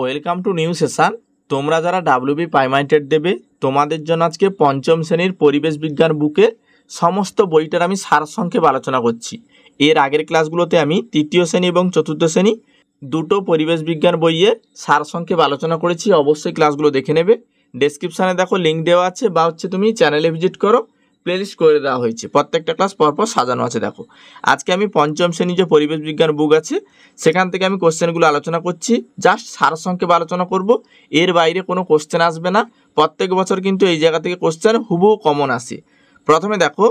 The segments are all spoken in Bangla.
Welcome to new session. তোমরা যারা ডাব্লিউবি পাইমাইটেড দেবে তোমাদের জন্য আজকে পঞ্চম শ্রেণীর পরিবেশ বিজ্ঞান বুকের সমস্ত বইটার আমি সারসংক্ষেপ আলোচনা করছি। এর আগের ক্লাসগুলোতে আমি তৃতীয় শ্রেণী এবং চতুর্থ শ্রেণী দুটো পরিবেশ বিজ্ঞান বইয়ের সারসংক্ষেপ আলোচনা করেছি। অবশ্যই ক্লাসগুলো দেখে নেবে। ডেসক্রিপশানে দেখো লিঙ্ক দেওয়া আছে, বা তুমি চ্যানেলে ভিজিট করো, প্লেলিস্ট করে দেওয়া হয়েছে। প্রত্যেকটা ক্লাস পরপর সাজানো আছে। দেখো আজকে আমি পঞ্চম শ্রেণী যে পরিবেশ বিজ্ঞান বুক আছে সেখান থেকে আমি কোশ্চেনগুলো আলোচনা করছি। জাস্ট সারসংক্ষেপ আলোচনা করব, এর বাইরে কোনো কোশ্চেন আসবে না। প্রত্যেক বছর কিন্তু এই জায়গা থেকে কোশ্চেন হুবহু কমন আসে। প্রথমে দেখো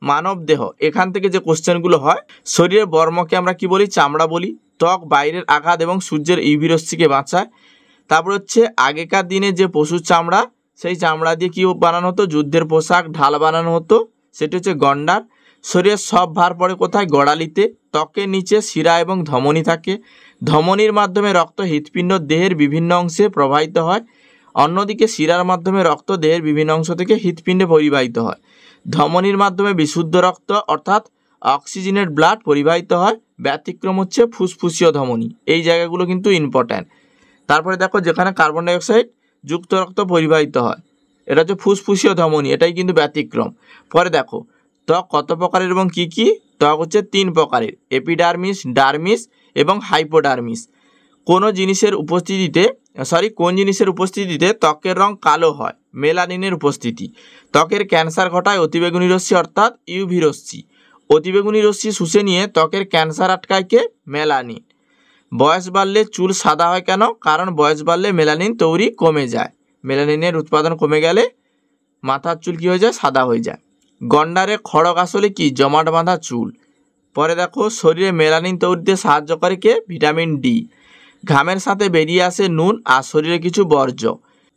মানব দেহ, এখান থেকে যে কোশ্চেনগুলো হয়, শরীরের বর্মকে আমরা কি বলি? চামড়া বলি। ত্বক বাইরের আঘাত এবং সূর্যের ইউভি রশ্মিকে বাঁচায়। তারপর হচ্ছে আগেকার দিনে যে পশুর চামড়া, সেই চামড়া দিয়ে কী বানানো হতো? যুদ্ধের পোশাক, ঢাল বানানো হতো, সেটি হচ্ছে গন্ডার। শরীরের সব ভার পড়ে কোথায়? গোড়ালিতে। ত্বকের নিচে শিরা এবং ধমনী থাকে। ধমনীর মাধ্যমে রক্ত হৃৎপিণ্ড দেহের বিভিন্ন অংশে প্রবাহিত হয়। অন্যদিকে শিরার মাধ্যমে রক্ত দেহের বিভিন্ন অংশ থেকে হৃৎপিণ্ডে পরিবাহিত হয়। ধমনীর মাধ্যমে বিশুদ্ধ রক্ত অর্থাৎ অক্সিজেনের ব্লাড পরিবাহিত হয়। ব্যতিক্রম হচ্ছে ফুসফুসীয় ধমনী। এই জায়গাগুলো কিন্তু ইম্পর্ট্যান্ট। তারপরে দেখো যেখানে কার্বন ডাইঅক্সাইড যুক্ত রক্ত পরিবাহিত হয়, এটা হচ্ছে ফুসফুসীয় ধমনী, এটাই কিন্তু ব্যতিক্রম। পরে দেখো ত্বক কত প্রকারের এবং কি কি? ত্বক হচ্ছে 3 প্রকারের, এপিডার্মিস, ডার্মিস এবং হাইপোডার্মিস। কোন জিনিসের উপস্থিতিতে ত্বকের রং কালো হয়? মেলানিনের উপস্থিতি। ত্বকের ক্যান্সার ঘটায় অতিবেগুনি রশ্মি অর্থাৎ ইউভি রশ্মি। অতিবেগুনি রশ্মি শুষে নিয়ে ত্বকের ক্যান্সার আটকায় কে? মেলানিন। বয়স বাড়লে চুল সাদা হয় কেন? কারণ বয়স বাড়লে মেলানিন তৈরি কমে যায়। মেলানিনের উৎপাদন কমে গেলে মাথার চুল কী হয়ে যায়? সাদা হয়ে যায়। গন্ডারে খড়গ আসলে কি? জমাট বাঁধা চুল। পরে দেখো শরীরে মেলানিন তৈরিতে সাহায্য করে কে? Vitamin D. ঘামের সাথে বেরিয়ে আসে নুন আর শরীরে কিছু বর্জ্য।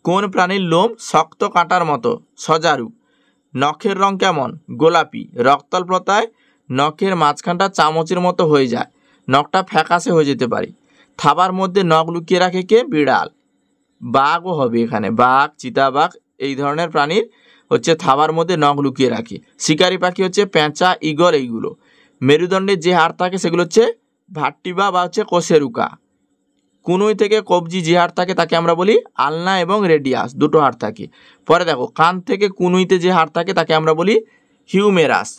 কোন প্রাণীর লোম শক্ত কাঁটার মতো? সজারু। নখের রং কেমন? গোলাপি। রক্তাল্পতায় নখের মাঝখানটা চামচের মতো হয়ে যায়, নখটা ফ্যাকাশে হয়ে যেতে পারে। থাবার মধ্যে নখ লুকিয়ে রাখে কে? বিড়াল। বাঘও হবে এখানে, বাঘ, চিতাবাঘ এই ধরনের প্রাণীর হচ্ছে থাবার মধ্যে নখ লুকিয়ে রাখে। শিকারি পাখি হচ্ছে পেঁচা, ঈগল এইগুলো। মেরুদণ্ডের যে হাড় থাকে সেগুলো হচ্ছে ভার্টিব্রা বা হচ্ছে কোষেরুকা। কুনুই থেকে কবজি যে হাড় থাকে তাকে আমরা বলি আলনা এবং রেডিয়াস, দুটো হাড় থাকে। পরে দেখো কান থেকে কুনুইতে যে হাড় থাকে তাকে আমরা বলি হিউমেরাস।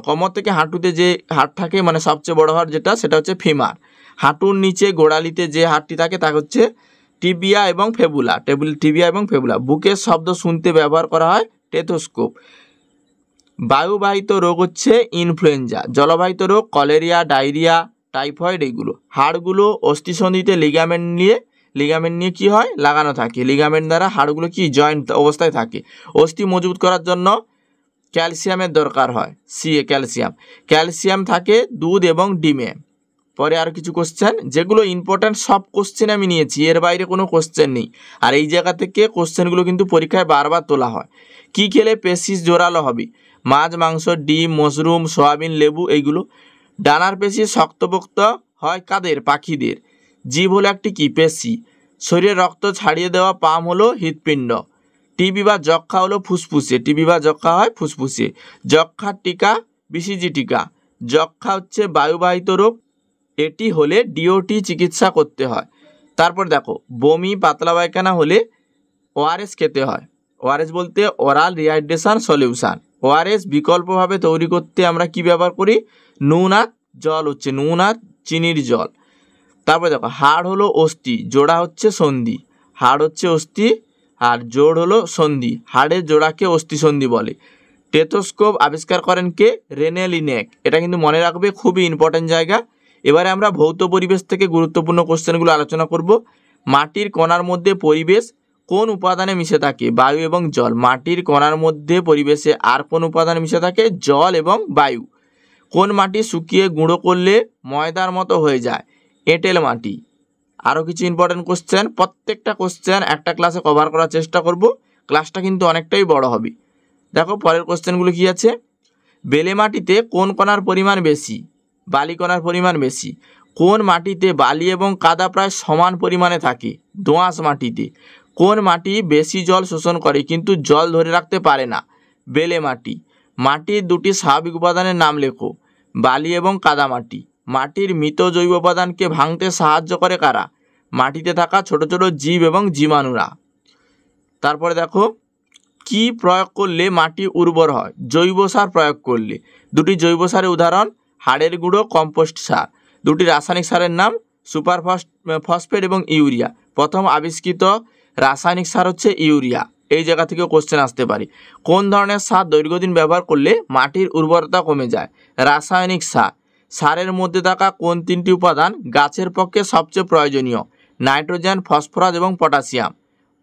কোমর থেকে হাঁটুতে যে হাড় থাকে, মানে সবচেয়ে বড় হাড় যেটা, সেটা হচ্ছে ফিমার। হাঁটুর নিচে গোড়ালিতে যে হাড়টি থাকে তা হচ্ছে টিবিয়া এবং ফেবুলা। বুকের শব্দ শুনতে ব্যবহার করা হয় টেথোস্কোপ। বায়ুবাহিত রোগ হচ্ছে ইনফ্লুয়েঞ্জা। জলবাহিত রোগ কলেরিয়া, ডায়রিয়া, টাইফয়েড এইগুলো। হাড়গুলো অস্থিসন্ধিতে লিগামেন্ট নিয়ে কি হয়? লাগানো থাকে। লিগামেন্ট দ্বারা হাড়গুলো কি জয়েন্ট অবস্থায় থাকে। অস্থি মজবুত করার জন্য ক্যালসিয়ামের দরকার হয়, ক্যালসিয়াম থাকে দুধ এবং ডিমে। পরে আরও কিছু কোশ্চেন, যেগুলো ইম্পর্ট্যান্ট সব কোশ্চেন আমি নিয়েছি, এর বাইরে কোনো কোশ্চেন নেই। আর এই জায়গা থেকে কোশ্চেনগুলো কিন্তু পরীক্ষায় বারবার তোলা হয়। কি খেলে পেশি জোরালো হবে? মাছ, মাংস, ডিম, মাশরুম, সয়াবিন, লেবু এইগুলো। ডানার পেশি শক্তপোক্ত হয় কাদের? পাখিদের। জীব হলো একটি কি? পেশি। শরীরে রক্ত ছাড়িয়ে দেওয়া পাম হলো হৃৎপিণ্ড। টিবি বা যক্ষা হলো ফুসফুসে। যক্ষার টিকা বিসিজি টিকা। যক্ষা হচ্ছে বায়ুবাহিত রোগ, এটি হলে ডিওটি চিকিৎসা করতে হয়। তারপর দেখো বমি, পাতলা পায়খানা হলে ওআরএস খেতে হয়। ওআরএস বলতে ওরাল রিহাইড্রেশন সলিউশন। ওআরএস বিকল্পভাবে তৈরি করতে আমরা কি ব্যবহার করি? নুন আর চিনির জল। তারপর দেখো হাড় হলো অস্থি, জোড়া হচ্ছে সন্ধি। হাড় হচ্ছে অস্থি আর জোড় হলো সন্ধি। হাড়ের জোড়াকে অস্থিসন্ধি বলে। টেথোস্কোপ আবিষ্কার করেন কে? Rene Laennec. এটা কিন্তু মনে রাখবে, খুবই ইম্পর্টেন্ট জায়গা। এবারে আমরা ভৌত পরিবেশ থেকে গুরুত্বপূর্ণ কোশ্চেনগুলো আলোচনা করব। মাটির কণার মধ্যে পরিবেশ কোন উপাদানে মিশে থাকে? বায়ু এবং জল। মাটির কণার মধ্যে পরিবেশে আর কোন উপাদানে মিশে থাকে? জল এবং বায়ু। কোন মাটি শুকিয়ে গুঁড়ো করলে ময়দার মতো হয়ে যায়? এঁটেল মাটি। আরও কিছু ইম্পর্টেন্ট কোশ্চেন, প্রত্যেকটা কোশ্চেন একটা ক্লাসে কভার করার চেষ্টা করব। ক্লাসটা কিন্তু অনেকটাই বড় হবে। দেখো পরের কোশ্চেনগুলো কি আছে। বেলে মাটিতে কোন কণার পরিমাণ বেশি? বালি কণার পরিমাণ বেশি। কোন মাটিতে বালি এবং কাদা প্রায় সমান পরিমাণে থাকে? দোআঁশ মাটিতে। কোন মাটি বেশি জল শোষণ করে কিন্তু জল ধরে রাখতে পারে না? বেলে মাটি। মাটির দুটি স্বাভাবিক উপাদানের নাম লেখো। বালি এবং কাদামাটি। মাটির মৃত জৈব উপাদানকে ভাঙতে সাহায্য করে কারা? মাটিতে থাকা ছোট ছোট জীব এবং জীবাণুরা। তারপরে দেখো, কি প্রয়োগ করলে মাটি উর্বর হয়? জৈব সার প্রয়োগ করলে। দুটি জৈব সারের উদাহরণ হাড়ের গুঁড়ো, কম্পোস্ট সার। দুটি রাসায়নিক সারের নাম সুপার ফসফেট এবং ইউরিয়া। প্রথম আবিষ্কৃত রাসায়নিক সার হচ্ছে ইউরিয়া। এই জায়গা থেকেও কোশ্চেন আসতে পারে। কোন ধরনের সার দীর্ঘদিন ব্যবহার করলে মাটির উর্বরতা কমে যায়? রাসায়নিক সার। সারের মধ্যে থাকা কোন তিনটি উপাদান গাছের পক্ষে সবচেয়ে প্রয়োজনীয়? নাইট্রোজেন, ফসফরাস এবং পটাশিয়াম।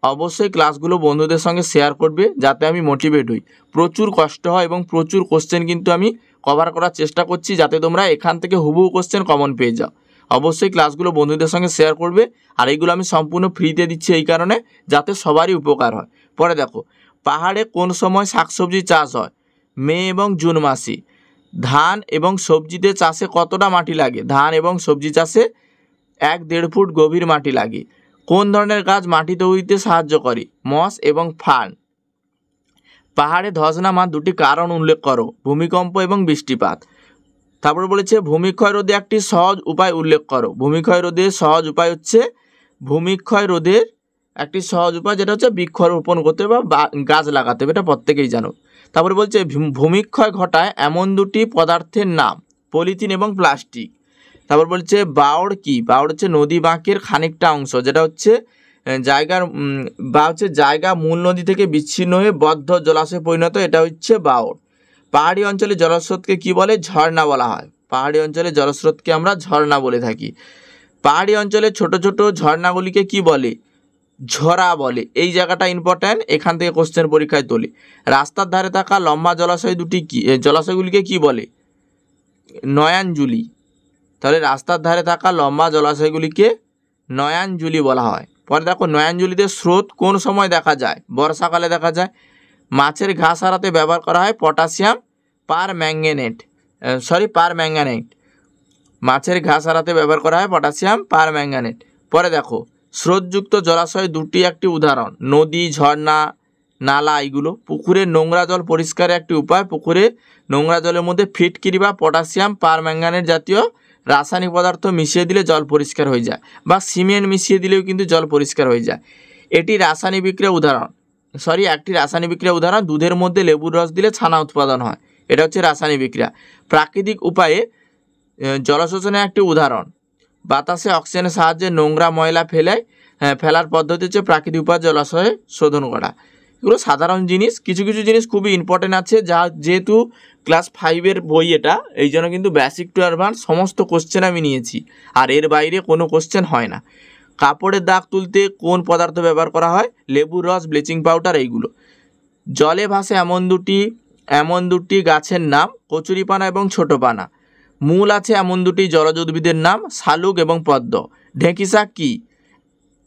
অবশ্যই ক্লাসগুলো বন্ধুদের সঙ্গে শেয়ার করবে যাতে আমি মোটিভেট হই। প্রচুর কষ্ট হয় এবং প্রচুর কোশ্চেন কিন্তু আমি কভার করার চেষ্টা করছি যাতে তোমরা এখান থেকে হুবহু কোশ্চেন কমন পেয়ে যাও। অবশ্যই ক্লাসগুলো বন্ধুদের সঙ্গে শেয়ার করবে, আর এইগুলো আমি সম্পূর্ণ ফ্রিতে দিচ্ছি এই কারণে যাতে সবারই উপকার হয়। পরে দেখো, পাহাড়ে কোন সময় শাকসবজি চাষ হয়? মে এবং জুন মাসে। ধান এবং সবজিতে চাষে কতটা মাটি লাগে? ধান এবং সবজি চাষে 1-1.5 ফুট গভীর মাটি লাগে। কোন ধরনের গাছ মাটি তৈরিতে সাহায্য করে? মস এবং ফার্ন। পাহাড়ে ধস নামার দুটি কারণ উল্লেখ করো। ভূমিকম্প এবং বৃষ্টিপাত। তারপর বলেছে ভূমিক্ষয় রোধে একটি সহজ উপায় উল্লেখ করো। ভূমিক্ষয় রোধের সহজ উপায় হচ্ছে ভূমিক্ষয় রোধের একটি সহজ উপায় যেটা হচ্ছে বৃক্ষরোপণ করতে বা গাছ লাগাতে হবে, এটা প্রত্যেকেই জানো। তারপরে বলছে ভূমিক্ষয় ঘটায় এমন দুটি পদার্থের নাম। পলিথিন এবং প্লাস্টিক। তারপর বলছে বাওড় কি? বাওড় হচ্ছে নদী বাঁকের খানিকটা অংশ যেটা হচ্ছে জায়গা মূল নদী থেকে বিচ্ছিন্ন হয়ে বদ্ধ জলাশয়ে পরিণত, এটা হচ্ছে বাওড়। পাহাড়ি অঞ্চলে জলস্রোতকে কি বলে? ঝর্ণা বলা হয়। পাহাড়ি অঞ্চলে জলস্রোতকে আমরা ঝর্ণা বলে থাকি। পাহাড়ি অঞ্চলে ছোট ছোট ঝর্ণাগুলিকে কি বলে? ঝরা বলে। এই জায়গাটা ইম্পর্ট্যান্ট, এখান থেকে কোশ্চেন পরীক্ষায় তোলে। রাস্তার ধারে থাকা লম্বা জলাশয় দুটি কি? জলাশয়গুলিকে কি বলে? নয়াঞ্জলি। তাহলে রাস্তার ধারে থাকা লম্বা জলাশয়গুলিকে নয়াঞ্জলি বলা হয়। পরে দেখো, নয়াঞ্জলিতে স্রোত কোন সময় দেখা যায়? বর্ষাকালে দেখা যায়। মাছের ঘাস হারাতে ব্যবহার করা হয় পটাশিয়াম পারম্যাঙ্গানেট। মাছের ঘাস হারাতে ব্যবহার করা হয় পটাশিয়াম পারম্যাঙ্গানেট। পরে দেখো, স্রোতযুক্ত জলাশয় দুটি একটি উদাহরণ। নদী, ঝর্ণা, নালা এইগুলো। পুকুরের নোংরা জল পরিষ্কারের একটি উপায়, পুকুরে নোংরা জলের মধ্যে ফিটকিরি বা পটাশিয়াম পারম্যাঙ্গানেট জাতীয় রাসায়নিক পদার্থ মিশিয়ে দিলে জল পরিষ্কার হয়ে যায়, বা সিমেন্ট মিশিয়ে দিলেও কিন্তু জল পরিষ্কার হয়ে যায়। একটি রাসায়নিক বিক্রিয়ার উদাহরণ দুধের মধ্যে লেবুর রস দিলে ছানা উৎপাদন হয়, এটা হচ্ছে রাসায়নিক বিক্রিয়া। প্রাকৃতিক উপায়ে জলশোষণের একটি উদাহরণ। বাতাসে অক্সিজেনের সাহায্যে নোংরা ময়লা ফেলার পদ্ধতি হচ্ছে প্রাকৃতিক উপায়ে জলাশয়ে শোধন করা। এগুলো সাধারণ জিনিস, কিছু কিছু জিনিস খুবই ইম্পর্টেন্ট আছে, যা যেহেতু ক্লাস 5-এর বই এটা, এই জন্য কিন্তু বেসিক টু অ্যাডভান্স সমস্ত কোশ্চেন আমি নিয়েছি, আর এর বাইরে কোনো কোশ্চেন হয় না। কাপড়ের দাগ তুলতে কোন পদার্থ ব্যবহার করা হয়? লেবুর রস, ব্লিচিং পাউডার এইগুলো। জলে ভাসে এমন দুটি গাছের নাম কচুরিপানা এবং ছোটোপানা। মূল আছে এমন দুটি জলজ উদ্ভিদের নাম শালুক এবং পদ্ম। ঢেঁকি শাক কি?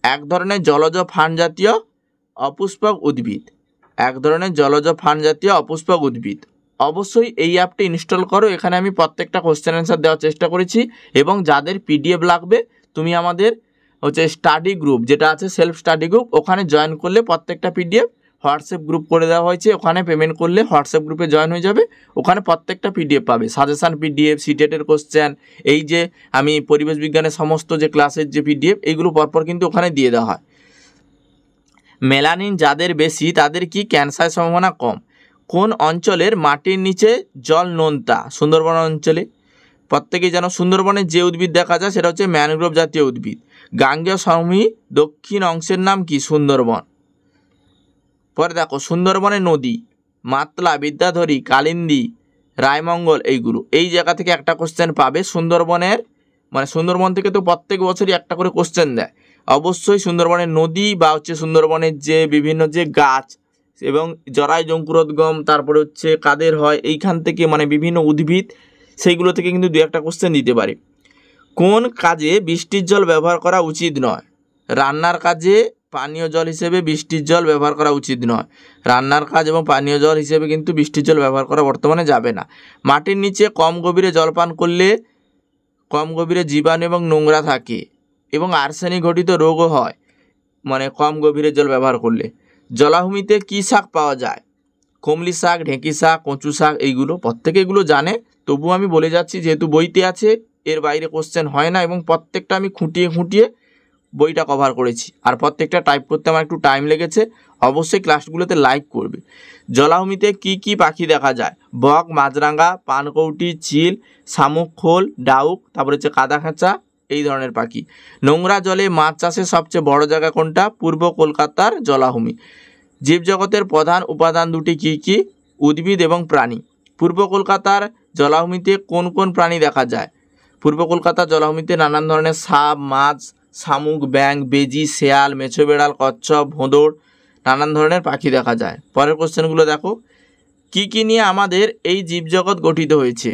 এক ধরনের জলজ ফার্ন জাতীয় অপুষ্পক উদ্ভিদ। অবশ্যই এই অ্যাপটি ইনস্টল করো, এখানে আমি প্রত্যেকটা কোশ্চেন অ্যান্সার দেওয়ার চেষ্টা করেছি। এবং যাদের পিডিএফ লাগবে তুমি আমাদের স্টাডি গ্রুপ যেটা আছে, সেলফ স্টাডি গ্রুপ, ওখানে জয়েন করলে প্রত্যেকটা পিডিএফ হোয়াটসঅ্যাপ গ্রুপ করে দেওয়া হয়েছে, ওখানে পেমেন্ট করলে হোয়াটসঅ্যাপ গ্রুপে জয়েন হয়ে যাবে, ওখানে প্রত্যেকটা পিডিএফ পাবে। সাজেশান পিডিএফ, সিটেটের কোশ্চেন, এই যে আমি পরিবেশ বিজ্ঞানের সমস্ত যে ক্লাসের যে পিডিএফ, এইগুলো পরপর কিন্তু ওখানে দিয়ে দেওয়া হয়। মেলানিন যাদের বেশি তাদের কি ক্যান্সারের সম্ভাবনা কম? কোন অঞ্চলের মাটির নিচে জল নোনতা? সুন্দরবন অঞ্চলে। প্রত্যেকেই জানো সুন্দরবনে যে উদ্ভিদ দেখা যায় সেটা হচ্ছে ম্যানগ্রোভ জাতীয় উদ্ভিদ। গাঙ্গেয় সমভূমি দক্ষিণ অংশের নাম কি? সুন্দরবন। পরে দেখো, সুন্দরবনের নদী মাতলা, বিদ্যাধরী, কালিন্দী, রায়মঙ্গল এইগুলো। এই জায়গা থেকে একটা কোশ্চেন পাবে। সুন্দরবন থেকে তো প্রত্যেক বছরই একটা করে কোশ্চেন দেয়। অবশ্যই সুন্দরবনের নদী বা সুন্দরবনের যে বিভিন্ন যে গাছ এবং জরাই জঙ্কুরোদ্গম, তারপরে কাদের হয়, এইখান থেকে বিভিন্ন উদ্ভিদ, সেইগুলো থেকে কিন্তু 2-1টা কোশ্চেন দিতে পারে। কোন কাজে বৃষ্টির জল ব্যবহার করা উচিত নয়? রান্নার কাজে পানীয় জল হিসেবে বৃষ্টির জল ব্যবহার করা উচিত নয়। রান্নার কাজ এবং পানীয় জল হিসেবে কিন্তু বৃষ্টির জল ব্যবহার করা বর্তমানে যাবে না। মাটির নিচে কম গভীরে জল পান করলে কম গভীরে জীবাণু এবং নোংরা থাকে এবং আর্সেনিক ঘটিত রোগও হয়, কম গভীরে জল ব্যবহার করলে। জলাভূমিতে কী শাক পাওয়া যায়? কমলি শাক, ঢেঁকি শাক, কচু শাক, এইগুলো প্রত্যেকে এগুলো জানে, তবুও আমি বলে যাচ্ছি যেহেতু বইতে আছে, এর বাইরে কোশ্চেন হয় না এবং প্রত্যেকটা আমি খুঁটিয়ে বইটা কভার করেছি, আর প্রত্যেকটা টাইপ করতে আমার একটু টাইম লেগেছে। অবশ্যই ক্লাসগুলোতে লাইক করবে। জলাভূমিতে কি কি পাখি দেখা যায়? বক, মাছরাঙা, পানকৌটি, চিল, শামুক খোল, ডাউক, তারপরে হচ্ছে কাদা খাঁচা, এই ধরনের পাখি। নোংরা জলে মাছ চাষের সবচেয়ে বড় জায়গা কোনটা? পূর্ব কলকাতার জলাভূমি। জীবজগতের প্রধান উপাদান দুটি কি কি? উদ্ভিদ এবং প্রাণী। পূর্ব কলকাতার জলাভূমিতে কোন কোন প্রাণী দেখা যায়? পূর্ব কলকাতার জলাভূমিতে নানান ধরনের সাপ, মাছ, শামুক, ব্যাঙ, বেজি, শেয়াল, মেছো বেড়াল, কচ্ছপ, ভোঁদড়, নানান ধরনের পাখি দেখা যায়। পরের কোশ্চেনগুলো দেখো, কি কি নিয়ে আমাদের এই জীবজগৎ গঠিত হয়েছে?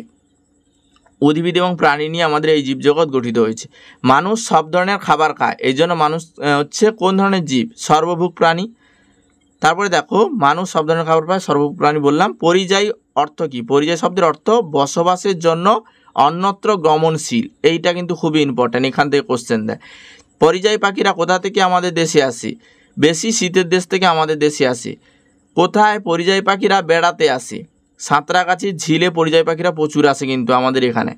উদ্ভিদ এবং প্রাণী নিয়ে আমাদের এই জীবজগৎ গঠিত হয়েছে। মানুষ সব ধরনের খাবার খায়, এই জন্য মানুষ হচ্ছে কোন ধরনের জীব? সর্বভুক প্রাণী। তারপরে দেখো, মানুষ সব ধরনের খাবার পায়, সর্বভুক প্রাণী বললাম। পরিযায়ী অর্থ কি? পরিযায়ী শব্দের অর্থ বসবাসের জন্য অন্যত্র গমনশীল। এইটা কিন্তু খুবই ইম্পর্ট্যান্ট, এখান থেকে কোশ্চেন দেয়। পরিযায়ী পাখিরা কোথা থেকে আমাদের দেশে আসে? বেশি শীতের দেশ থেকে আমাদের দেশে আসে। কোথায় পরিযায়ী পাখিরা বেড়াতে আসে? সাঁতরাগাছির ঝিলে পরিযায়ী পাখিরা প্রচুর আসে কিন্তু আমাদের এখানে,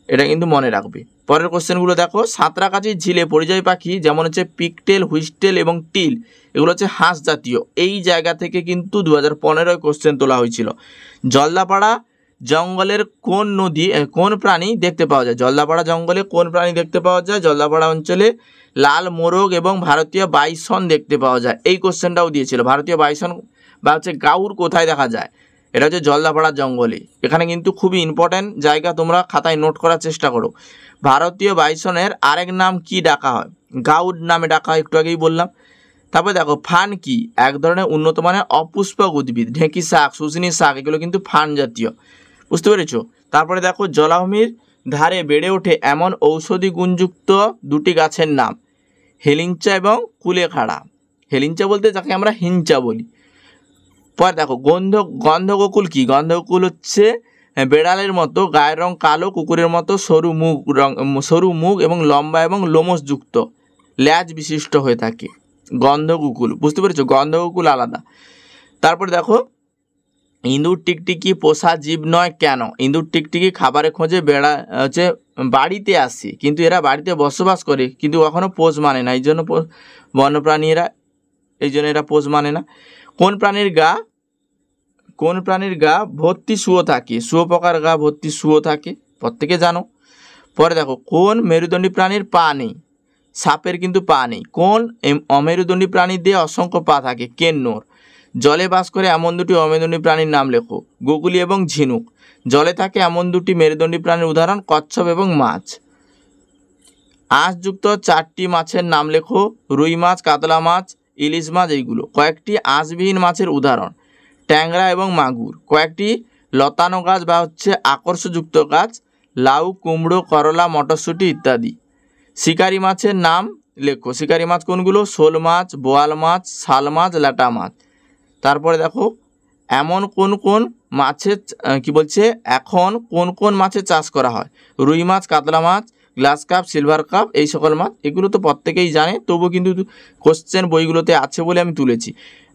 এটা কিন্তু মনে রাখবে। পরের কোশ্চেনগুলো দেখো, সাঁতরাগাছির ঝিলে পরিযায়ী পাখি যেমন হচ্ছে পিকটেল, হুইস্টেল এবং টিল, এগুলো হচ্ছে হাঁস জাতীয়। এই জায়গা থেকে কিন্তু 2015 কোশ্চেন তোলা হয়েছিল। জলদাপাড়া জঙ্গলের কোন নদী কোন প্রাণী দেখতে পাওয়া যায়? জলদাপাড়া জঙ্গলে কোন প্রাণী দেখতে পাওয়া যায়? জলদাপাড়া অঞ্চলে লাল মোরগ এবং ভারতীয় বাইসন দেখতে পাওয়া যায়। এই কোশ্চেনটাও দিয়েছিল। ভারতীয় বাইসন বা হচ্ছে গাউর কোথায় দেখা যায়? এটা হচ্ছে জলদাপাড়া জঙ্গলে। এখানে কিন্তু খুবই ইম্পর্ট্যান্ট জায়গা, তোমরা খাতায় নোট করার চেষ্টা করো। ভারতীয় বাইসনের আরেক নাম কি ডাকা হয়? গাউড নামে ডাকা হয়, একটু আগেই বললাম। তারপরে দেখো, ফান কি? এক ধরনের উন্নত মানের অপুষ্পক উদ্ভিদ। ঢেঁকি শাক, শুশনি শাক, এগুলো কিন্তু ফান জাতীয়। বুঝতে পেরেছো? তারপরে দেখো, জলাভূমির ধারে বেড়ে ওঠে এমন ঔষধি গুণযুক্ত দুটি গাছের নাম। হেলিঞ্চা এবং কুলেখাড়া। হেলিঞ্চা বলতে যাকে আমরা হিঞ্চা বলি। পরে দেখো, গন্ধগোকুল কি? গন্ধগোকুল হচ্ছে বেড়ালের মতো, গায়ের রং কালো, কুকুরের মতো সরু মুখ এবং লম্বা এবং লোমশযুক্ত, ল্যাজ বিশিষ্ট হয়ে থাকে গন্ধগোকুল। বুঝতে পেরেছো? গন্ধগোকুল আলাদা। তারপরে দেখো, ইঁদুর টিকটিকি পোষা জীব নয় কেন? ইঁদুর টিকটিকি খাবারের খোঁজে বাড়িতে আসে, কিন্তু এরা বাড়িতে বসবাস করে, কিন্তু কখনো পোষ মানে না, এই জন্য বন্যপ্রাণী এরা, এই জন্য এরা পোষ মানে না। কোন প্রাণীর গা ভর্তি শুঁয়ো থাকে? শুঁয়োপোকার গা ভর্তি শুঁয়ো থাকে, প্রত্যেকে জানো। পরে দেখো, কোন মেরুদণ্ডী প্রাণীর পা নেই? সাপের কিন্তু পা নেই। কোন অমেরুদণ্ডী প্রাণীর দিয়ে অসংখ্য পা থাকে? কেন্নর। জলে বাস করে এমন দুটি অমেরুদণ্ডী প্রাণীর নাম লেখো। গোগুলি এবং ঝিনুক। জলে থাকে এমন দুটি মেরুদণ্ডী প্রাণীর উদাহরণ কচ্ছপ এবং মাছ। আঁশযুক্ত 4টি মাছের নাম লেখো। রুই মাছ, কাতলা মাছ, ইলিশ মাছ, এইগুলো। কয়েকটি আঁশবিহীন মাছের উদাহরণ ট্যাংরা এবং মাগুর। কয়েকটি লতানো গাছ বা হচ্ছে আকর্ষযুক্ত গাছ লাউ, কুমড়ো, করলা, মটরশুঁটি ইত্যাদি। শিকারি মাছের নাম লেখো। শিকারি মাছ কোনগুলো? শোল মাছ, বোয়াল মাছ, শাল মাছ, ল্যাটা মাছ। তারপরে দেখো, এমন কোন কোন মাছের এখন কোন কোন মাছের চাষ করা হয়? রুই মাছ, কাতলা মাছ, গ্লাস কাপ, সিলভার কাপ, এই সকল মাছ। এগুলো তো প্রত্যেকেই জানে, তবু কিন্তু কোশ্চেন বইগুলোতে আছে বলে আমি তুলেছি।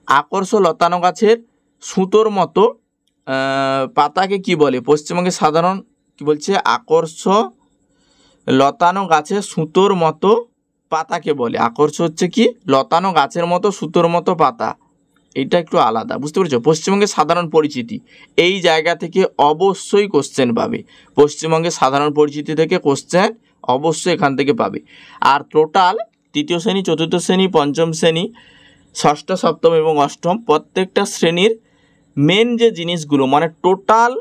আকর্ষ লতানো গাছের সুতোর মতো পাতাকে কি বলে? পশ্চিমবঙ্গে সাধারণ কি বলছে? আকর্ষ লতানো গাছের সুতোর মতো পাতাকে বলে। আকর্ষ হচ্ছে কি? লতানো গাছের মতো সুতোর মতো পাতা, এইটা একটু আলাদা। বুঝতে পেরেছো? পশ্চিমবঙ্গের সাধারণ পরিচিতি, এই জায়গা থেকে অবশ্যই কোশ্চেন পাবে। পশ্চিমবঙ্গের সাধারণ পরিচিতি থেকে কোশ্চেন অবশ্যই এখান থেকে পাবে। আর টোটাল তৃতীয় শ্রেণী, চতুর্থ শ্রেণী, পঞ্চম শ্রেণী, ষষ্ঠ, সপ্তম এবং অষ্টম প্রত্যেকটা শ্রেণীর মেন যে জিনিসগুলো, মানে টোটাল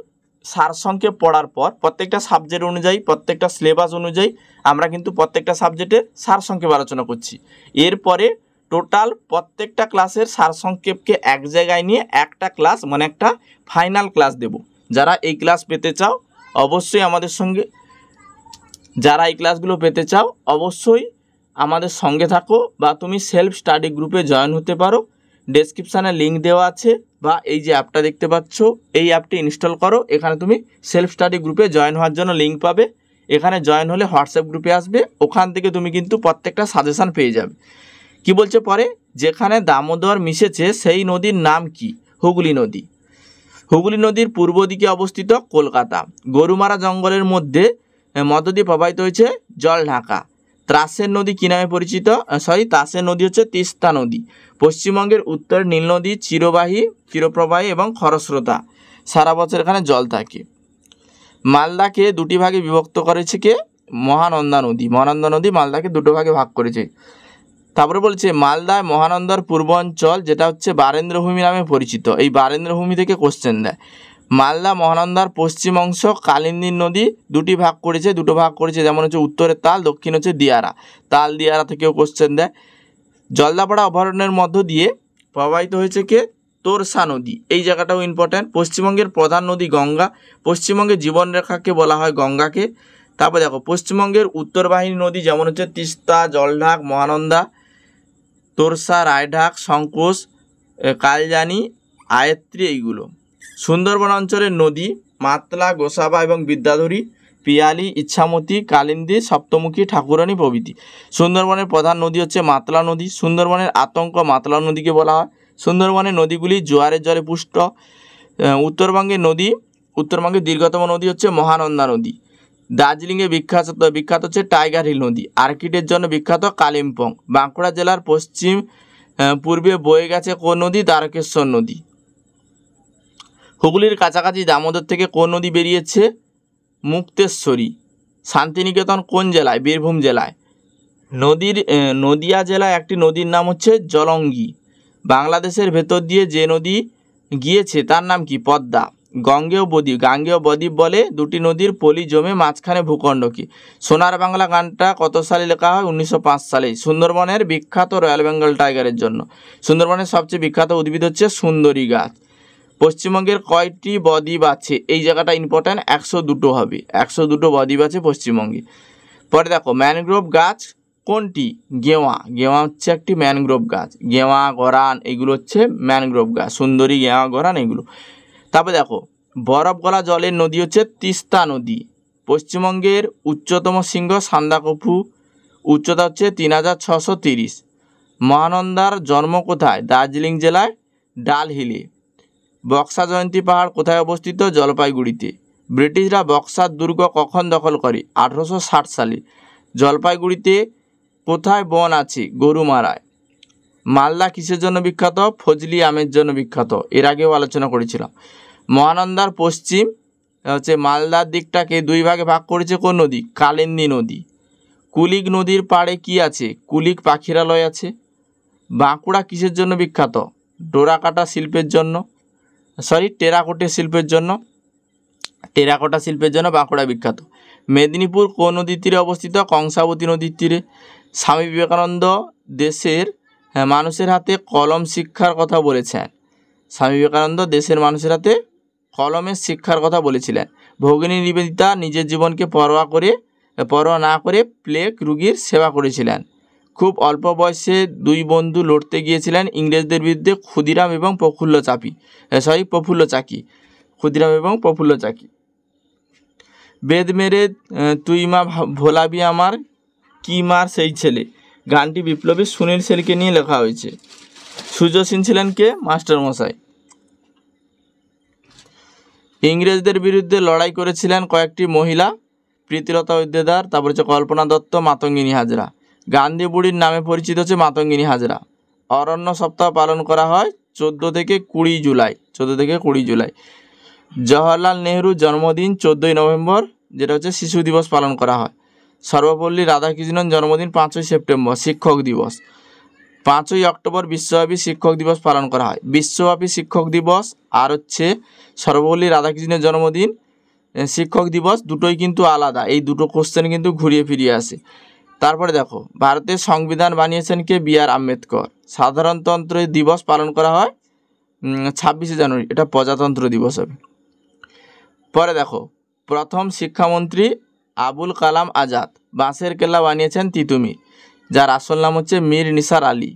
সারসংক্ষেপ পড়ার পর প্রত্যেকটা সাবজেক্ট অনুযায়ী, প্রত্যেকটা সিলেবাস অনুযায়ী আমরা কিন্তু প্রত্যেকটা সাবজেক্টের সারসংক্ষেপ আলোচনা করছি। এরপরে টোটাল প্রত্যেকটা ক্লাসের সারসংক্ষেপকে এক জায়গায় নিয়ে একটা ক্লাস, মানে একটা ফাইনাল ক্লাস দেব। যারা এই ক্লাস পেতে চাও অবশ্যই আমাদের সঙ্গে, যারা এই ক্লাসগুলো পেতে চাও অবশ্যই আমাদের সঙ্গে থাকো, বা তুমি সেলফ স্টাডি গ্রুপে জয়েন হতে পারো। ডেসক্রিপশানে লিঙ্ক দেওয়া আছে, বা এই যে অ্যাপটা দেখতে পাচ্ছ এই অ্যাপটি ইনস্টল করো। এখানে তুমি সেলফ স্টাডি গ্রুপে জয়েন হওয়ার জন্য লিঙ্ক পাবে। এখানে জয়েন হলে হোয়াটসঅ্যাপ গ্রুপে আসবে, ওখান থেকে তুমি কিন্তু প্রত্যেকটা সাজেশান পেয়ে যাবে। কি বলছে পরে? যেখানে দামোদর মিশেছে সেই নদীর নাম কি? হুগলি নদী। হুগলি নদীর পূর্ব দিকে অবস্থিত কলকাতা। গরুমারা জঙ্গলের মধ্য দিয়ে প্রবাহিত হয়েছে জলঢাকা। ত্রাসের নদী কী নামে পরিচিত? ত্রাসের নদী হচ্ছে তিস্তা নদী। পশ্চিমবঙ্গের উত্তরে নীল নদী চিরপ্রবাহী এবং খরস্রোতা, সারা বছর এখানে জল থাকে। মালদাকে দুটি ভাগে বিভক্ত করেছে কে? মহানন্দা নদী। মহানন্দা নদী মালদাকে দুটো ভাগে ভাগ করেছে। তারপরে বলছে মালদায় মহানন্দার পূর্ব অঞ্চল যেটা হচ্ছে বারেন্দ্রভূমি নামে পরিচিত। এই বারেন্দ্রভূমি থেকে কোশ্চেন দেয়। মালদা মহানন্দার পশ্চিম অংশ কালিন্দী নদী দুটো ভাগ করেছে, যেমন হচ্ছে উত্তরে তাল, দক্ষিণ হচ্ছে দিয়ারা। তাল দিয়ারা থেকেও কোশ্চেন দেয়। জলদাপাড়া অভয়ারণ্যের মধ্য দিয়ে প্রবাহিত হয়েছে কে? তোরসা নদী। এই জায়গাটাও ইম্পর্ট্যান্ট। পশ্চিমবঙ্গের প্রধান নদী গঙ্গা। পশ্চিমবঙ্গের জীবনরেখাকে বলা হয় গঙ্গাকে। তারপর দেখো পশ্চিমবঙ্গের উত্তরবাহিনী নদী যেমন হচ্ছে তিস্তা, জলঢাক, মহানন্দা, তোরসা, রায়ঢাক, সংকোচ, কালজানি, আয়ত্রী, এইগুলো। সুন্দরবন অঞ্চলের নদী মাতলা, গোসাবা এবং বিদ্যাধরী, পিয়ালি, ইচ্ছামতি, কালিন্দী, সপ্তমুখী, ঠাকুরানী প্রভৃতি। সুন্দরবনের প্রধান নদী হচ্ছে মাতলা নদী। সুন্দরবনের আতঙ্ক মাতলা নদীকে বলা হয়। সুন্দরবনের নদীগুলি জোয়ারের জলে পুষ্ট। উত্তরবঙ্গের দীর্ঘতম নদী হচ্ছে মহানন্দা নদী। দার্জিলিংয়ে বিখ্যাত হচ্ছে টাইগার হিল নদী। আর্কিটের জন্য বিখ্যাত কালিম্পং। বাঁকুড়া জেলার পূর্বে বয়ে গেছে কোন নদী? দ্বারকেশ্বর নদী। হুগলির কাছাকাছি দামোদর থেকে কোন নদী বেরিয়েছে? মুক্তেশ্বরী। শান্তিনিকেতন কোন জেলায়? বীরভূম জেলায়। নদিয়া জেলায় একটি নদীর নাম হচ্ছে জলঙ্গি। বাংলাদেশের ভেতর দিয়ে যে নদী গিয়েছে তার নাম কি? পদ্মা। গাঙ্গেয় বদ্বীপ বলে দুটি নদীর পলি জমে মাঝখানে ভূখণ্ড কি? সোনার বাংলা গানটা কত সালে লেখা হয়? 1905 সালে। সুন্দরবনের বিখ্যাত রয়্যাল বেঙ্গল টাইগারের জন্য। সুন্দরবনের সবচেয়ে বিখ্যাত উদ্ভিদ হচ্ছে সুন্দরী গাছ। পশ্চিমবঙ্গের কয়টি বদ্বীপ আছে? এই জায়গাটা ইম্পর্ট্যান্ট। 102 হবে। 102 বদ্বীপ আছে পশ্চিমবঙ্গে। পরে দেখো ম্যানগ্রোভ গাছ কোনটি? গেওয়া হচ্ছে একটি ম্যানগ্রোভ গাছ। গেওয়া, গরান এগুলো হচ্ছে ম্যানগ্রোভ গাছ। সুন্দরী, গেওয়া, গরান এগুলো। তারপরে দেখো বরফ গলা জলের নদী হচ্ছে তিস্তা নদী। পশ্চিমবঙ্গের উচ্চতম শৃঙ্গ সান্দাকফু, উচ্চতা হচ্ছে 3630। মহানন্দার জন্ম কোথায়? দার্জিলিং জেলায় ডাল হিলে। বক্সা জয়ন্তী পাহাড় কোথায় অবস্থিত? জলপাইগুড়িতে। ব্রিটিশরা বক্সার দুর্গ কখন দখল করে? 1860 সালে। জলপাইগুড়িতে কোথায় বন আছে? গরুমারায়। মালদা কিসের জন্য বিখ্যাত? ফজলি আমের জন্য বিখ্যাত। এর আগেও আলোচনা করেছিলাম। মহানন্দার পশ্চিম মালদার দিকটাকে দুই ভাগে ভাগ করেছে কোন নদী? কালিন্দী নদী। কুলিক নদীর পাড়ে কি আছে? কুলিক পাখিরালয় আছে। বাঁকুড়া কিসের জন্য বিখ্যাত? টেরাকোটা শিল্পের জন্য বাঁকুড়া বিখ্যাত। মেদিনীপুর কোন নদীর তীরে অবস্থিত? কংসাবতী নদীর তীরে। স্বামী বিবেকানন্দ দেশের মানুষের হাতে কলম শিক্ষার কথা বলেছেন। স্বামী বিবেকানন্দ দেশের মানুষের হাতে কলমের শিক্ষার কথা বলেছিলেন। ভগিনী নিবেদিতা নিজের জীবনকে পরোয়া না করে প্লেগ রোগীর সেবা করেছিলেন। খুব অল্প বয়সে দুই বন্ধু লড়তে গিয়েছিলেন ইংরেজদের বিরুদ্ধে, ক্ষুদিরাম এবং প্রফুল্ল চাকি। বেদ মেরে তুই মা ভোলাবি আমার, কি মার সেই ছেলে গানটি বিপ্লবী সুনীল সেনকে নিয়ে লেখা হয়েছে। সুজয় সিং ছিলেন কে? মাস্টারমশাই। ইংরেজদের বিরুদ্ধে লড়াই করেছিলেন কয়েকটি মহিলা? প্রীতিলতা ওয়েদেদার, তারপর হচ্ছে কল্পনা দত্ত, মাতঙ্গিনী হাজরা। গান্ধী বুড়ির নামে পরিচিত হচ্ছে মাতঙ্গিনী হাজরা। অরণ্য সপ্তাহ পালন করা হয় 14 থেকে 20 জুলাই। জওহরলাল নেহরুর জন্মদিন 14ই নভেম্বর, যেটা হচ্ছে শিশু দিবস পালন করা হয়। সর্বপল্লী রাধাকৃষ্ণন জন্মদিন 5ই সেপ্টেম্বর, শিক্ষক দিবস। 5ই অক্টোবর বিশ্বব্যাপী শিক্ষক দিবস পালন করা হয়। বিশ্বব্যাপী শিক্ষক দিবস আর হচ্ছে সর্বপল্লী রাধাকৃষ্ণের জন্মদিন, শিক্ষক দিবস দুটোই কিন্তু আলাদা। এই দুটো কোশ্চেন কিন্তু ঘুরিয়ে ফিরিয়ে আসে। তারপরে দেখো ভারতের সংবিধান বানিয়েছেন কে? বি.আর. আম্বেদকর। সাধারণতন্ত্র দিবস পালন করা হয় 26শে জানুয়ারি, এটা প্রজাতন্ত্র দিবস হবে। পরে দেখো প্রথম শিক্ষামন্ত্রী আবুল কালাম আজাদ বাঁশের কেল্লা বানিয়েছেন তিতুমির, যার আসল নাম হচ্ছে মীর নিসার আলী।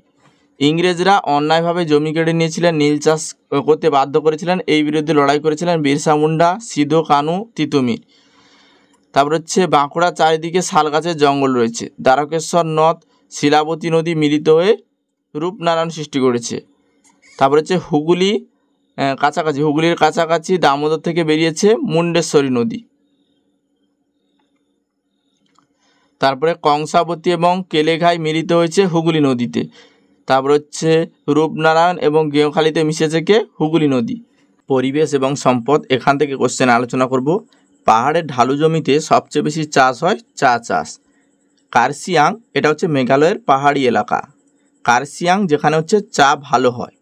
ইংরেজরা অন্যায়ভাবে জমি কেড়ে নিয়েছিলেন, নীল চাষ করতে বাধ্য করেছিলেন, এই বিরুদ্ধে লড়াই করেছিলেন বিরসা মুন্ডা, সিধো কানু, তিতুমির। তারপর হচ্ছে বাঁকুড়ার চারিদিকে শাল গাছের জঙ্গল রয়েছে। দ্বারকেশ্বর নদ, শিলাবতী নদী মিলিত হয়ে রূপনারায়ণ সৃষ্টি করেছে। তারপর হচ্ছে হুগলির কাছাকাছি দামোদর থেকে বেরিয়েছে মুন্ডেশ্বরী নদী। তারপরে কংসাবতী এবং কেলেঘাই মিলিত হয়েছে হুগলি নদীতে। তারপর হচ্ছে রূপনারায়ণ এবং গেঁওখালিতে মিশেছে কে? হুগলি নদী। পরিবেশ এবং সম্পদ, এখান থেকে কোশ্চেন আলোচনা করব। পাহাড়ের ঢালু জমিতে সবচেয়ে বেশি চাষ হয় চা চাষ। কার্শিয়াং, এটা হচ্ছে মেঘালয়ের পাহাড়ি এলাকা। কার্শিয়াং যেখানে হচ্ছে চা ভালো হয়।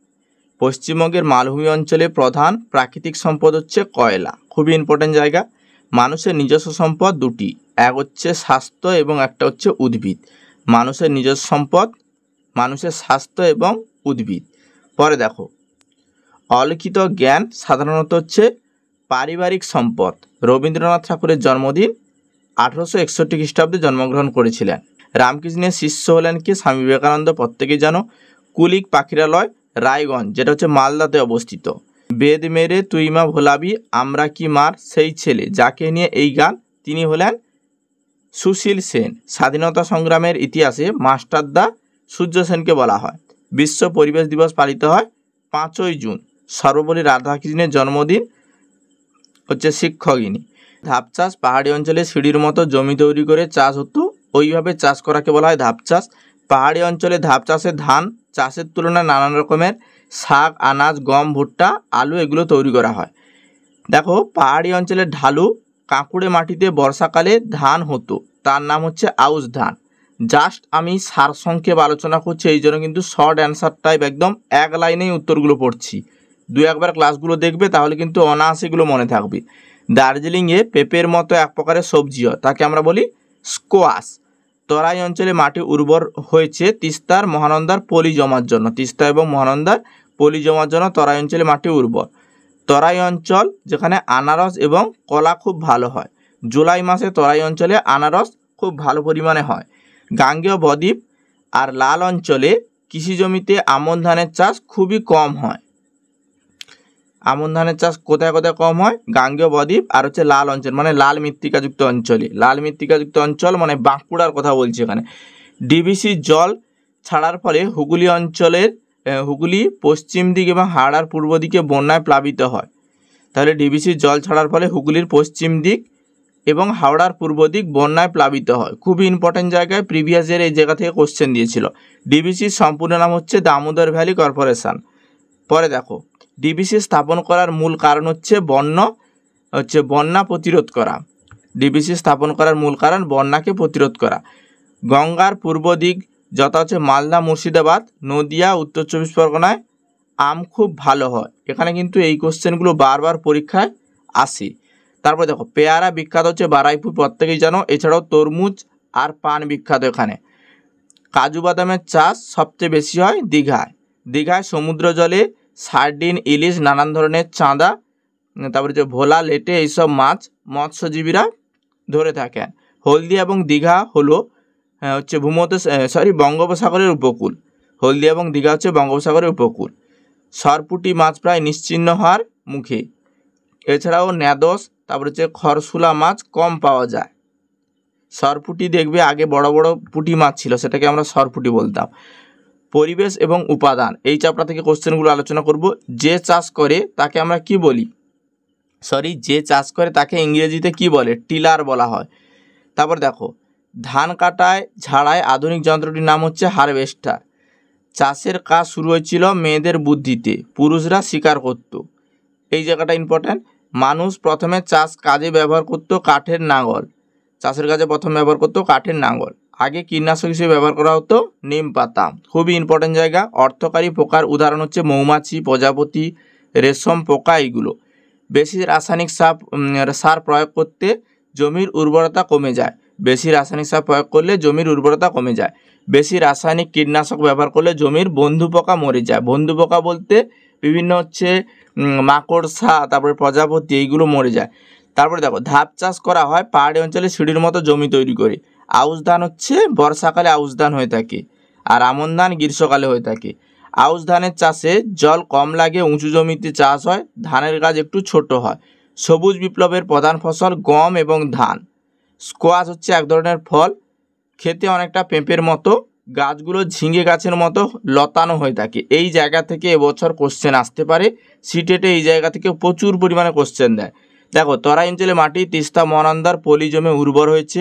পশ্চিমবঙ্গের মালভূমি অঞ্চলে প্রধান প্রাকৃতিক সম্পদ হচ্ছে কয়লা, খুবই ইম্পর্টেন্ট জায়গা। মানুষের নিজস্ব সম্পদ দুটি, এক হচ্ছে স্বাস্থ্য এবং একটা হচ্ছে উদ্ভিদ। মানুষের নিজস্ব সম্পদ, মানুষের স্বাস্থ্য এবং উদ্ভিদ। পরে দেখো, অলিখিত জ্ঞান সাধারণত হচ্ছে পারিবারিক সম্পদ। রবীন্দ্রনাথ ঠাকুরের জন্মদিন 1861 খ্রিস্টাব্দে জন্মগ্রহণ করেছিলেন। রামকৃষ্ণের শিষ্য হলেন কি? স্বামী বিবেকানন্দ, প্রত্যেকেই জানো। কুলিক পাখিরালয় রায়গঞ্জ, যেটা হচ্ছে মালদাতে অবস্থিত। বেদ মেরে তুই মা ভোলাবি আমরা কি মার সেই ছেলে, যাকে নিয়ে এই গান, তিনি হলেন সুশীল সেন। স্বাধীনতা সংগ্রামের ইতিহাসে মাস্টারদা সূর্য সেনকে বলা হয়। বিশ্ব পরিবেশ দিবস পালিত হয় 5ই জুন। সর্বপল্লী রাধাকৃষ্ণের জন্মদিন হচ্ছে শিক্ষকিনী। ধাপ চাষ, পাহাড়ি অঞ্চলে সিঁড়ির মতো জমি তৈরি করে চাষ হতো, ওইভাবে চাষ করাকে বলা হয় ধাপ চাষ। পাহাড়ি অঞ্চলে ধাপ চাষে ধান চাষের তুলনায় নানান রকমের শাক, আনাজ, গম, ভুট্টা, আলু এগুলো তৈরি করা হয়। দেখো, পাহাড়ি অঞ্চলে ঢালু কাঁকুড়ে মাটিতে বর্ষাকালে ধান হতো, তার নাম হচ্ছে আউশ ধান। জাস্ট আমি সারসংক্ষেপ আলোচনা করছি, এই জন্য কিন্তু শর্ট অ্যান্সার টাইপ একদম এক লাইনেই উত্তরগুলো পড়ছি। দু একবার ক্লাসগুলো দেখবে, তাহলে কিন্তু অনায়াসেগুলো মনে থাকবে। দার্জিলিংয়ে পেঁপের মতো এক প্রকারের সবজি হয়, তাকে আমরা বলি স্কোয়াশ। তরাই অঞ্চলে মাটি উর্বর হয়েছে তিস্তার মহানন্দার পলি জমার জন্য। তিস্তা এবং মহানন্দার পলি জমার জন্য তরাই অঞ্চলে মাটি উর্বর। তরাই অঞ্চল যেখানে আনারস এবং কলা খুব ভালো হয়। জুলাই মাসে তরাই অঞ্চলে আনারস খুব ভালো পরিমাণে হয়। গাঙ্গেয় বদ্বীপ আর লাল অঞ্চলে কৃষি জমিতে আমন ধানের চাষ খুবই কম হয়। আমন ধানের চাষ কোথায় কোথায় কম হয়? গাঙ্গেয় বদ্বীপ আর হচ্ছে লাল অঞ্চল, মানে লাল মৃত্তিকাযুক্ত অঞ্চলে। লাল মৃত্তিকাযুক্ত অঞ্চল মানে বাঁকুড়ার কথা বলছি এখানে। ডিবিসি জল ছাড়ার ফলে হুগলি অঞ্চলের হুগলি পশ্চিম দিক এবং হাওড়ার পূর্ব দিকে বন্যায় প্লাবিত হয়। তাহলে ডিবিসির জল ছাড়ার ফলে হুগলির পশ্চিম দিক এবং হাওড়ার পূর্ব দিক বন্যায় প্লাবিত হয়। খুবই ইম্পর্টেন্ট জায়গায়, প্রিভিয়াস ইয়ার এই জায়গা থেকে কোশ্চেন দিয়েছিল। ডিবিসির সম্পূর্ণ নাম হচ্ছে দামোদর ভ্যালি কর্পোরেশন। পরে দেখো, ডিবিসি স্থাপন করার মূল কারণ হচ্ছে বন্যা প্রতিরোধ করা। ডিবিসি স্থাপন করার মূল কারণ বন্যাকে প্রতিরোধ করা। গঙ্গার পূর্ব দিক যথা হচ্ছে মালদা, মুর্শিদাবাদ, নদিয়া, উত্তর 24 পরগনায় আম খুব ভালো হয়। এখানে কিন্তু এই কোশ্চেনগুলো বারবার পরীক্ষায় আসে। তারপর দেখো, পেয়ারা বিখ্যাত হচ্ছে বারাইপুর, প্রত্যেকেই জানো। এছাড়াও তরমুজ আর পান বিখ্যাত এখানে। কাজু বাদামের চাষ সবচেয়ে বেশি হয় দীঘায়। দীঘায় সমুদ্র জলে সার্ডিন, ইলিশ, নানান ধরনের চাঁদা, তারপরে যে ভোলা, লেটে এইসব মাছ মৎস্যজীবীরা ধরে থাকেন। হলদিয়া এবং দীঘা হলো হচ্ছে বঙ্গোপসাগরের উপকূল। হলদিয়া এবং দীঘা হচ্ছে বঙ্গোপসাগরের উপকূল। সরপুঁটি মাছ প্রায় নিশ্চিহ্ন হওয়ার মুখে। এছাড়াও ন্যাদোস, তারপরে হচ্ছে খরসুলা মাছ কম পাওয়া যায়। সরপুঁটি দেখবে আগে বড় বড় পুঁটি মাছ ছিল, সেটাকে আমরা সরপুঁটি বলতাম। পরিবেশ এবং উপাদান, এই চ্যাপ্টার থেকে কোশ্চেনগুলো আলোচনা করব। যে চাষ করে তাকে আমরা কি বলি? যে চাষ করে তাকে ইংরেজিতে কি বলে? টিলার বলা হয়। তারপর দেখো, ধান কাটায় ঝাড়ায় আধুনিক যন্ত্রটির নাম হচ্ছে হারভেস্টার। চাষের কাজ শুরু হয়েছিল মেয়েদের বুদ্ধিতে, পুরুষরা শিকার করত। এই জায়গাটা ইম্পর্ট্যান্ট। মানুষ প্রথমে চাষ কাজে ব্যবহার করত কাঠের নাঙল। চাষের কাজে প্রথমে ব্যবহার করতো কাঠের নাঙল। আগে কীটনাশক হিসেবে ব্যবহার করা হতো নিম পাতা। খুবই ইম্পর্টেন্ট জায়গা। অর্থকারী পোকার উদাহরণ হচ্ছে মৌমাছি, প্রজাপতি, রেশম পোকা, এইগুলো। বেশি রাসায়নিক সার প্রয়োগ করতে জমির উর্বরতা কমে যায়। বেশি রাসায়নিক সার প্রয়োগ করলে জমির উর্বরতা কমে যায়। বেশি রাসায়নিক কীটনাশক ব্যবহার করলে জমির বন্ধু পোকা মরে যায়। বন্ধু পোকা বলতে বিভিন্ন হচ্ছে মাকড়সা, তারপরে প্রজাপতি, এইগুলো মরে যায়। তারপরে দেখো, ধাপ চাষ করা হয় পাহাড়ি অঞ্চলে সিঁড়ির মতো জমি তৈরি করে। আউশ ধান হচ্ছে বর্ষাকালে আউশ ধান হয়ে থাকে, আর আমন ধান গ্রীষ্মকালে হয়ে থাকে। আউশ ধানের চাষে জল কম লাগে, উঁচু জমিতে চাষ হয়, ধানের গাছ একটু ছোট হয়। সবুজ বিপ্লবের প্রধান ফসল গম এবং ধান। স্কোয়াশ হচ্ছে এক ধরনের ফল, খেতে অনেকটা পেঁপের মতো, গাছগুলো ঝিঙে গাছের মতো লতানো হয়ে থাকে। এই জায়গা থেকে এবছর কোশ্চেন আসতে পারে। সিটেটে এই জায়গা থেকে প্রচুর পরিমাণে কোশ্চেন দেয়। দেখো, তরাই অঞ্চলে মাটি তিস্তা মহানন্দার পলি জমে উর্বর হয়েছে।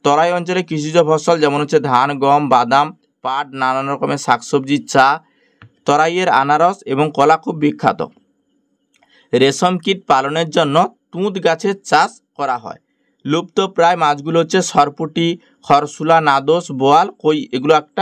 তরাই অঞ্চলে কৃষিজ ফসল যেমন হচ্ছে ধান, গম, বাদাম, পাট, নানান রকমের শাকসবজি, চা, তরাইয়ের আনারস এবং কলা খুব বিখ্যাত। রেশম কীট পালনের জন্য তুঁত গাছের চাষ করা হয়। লুপ্ত প্রায় মাছগুলো হচ্ছে সরপুঁটি, খরশুলা, নাদোস, বোয়াল, কই, এগুলো একটু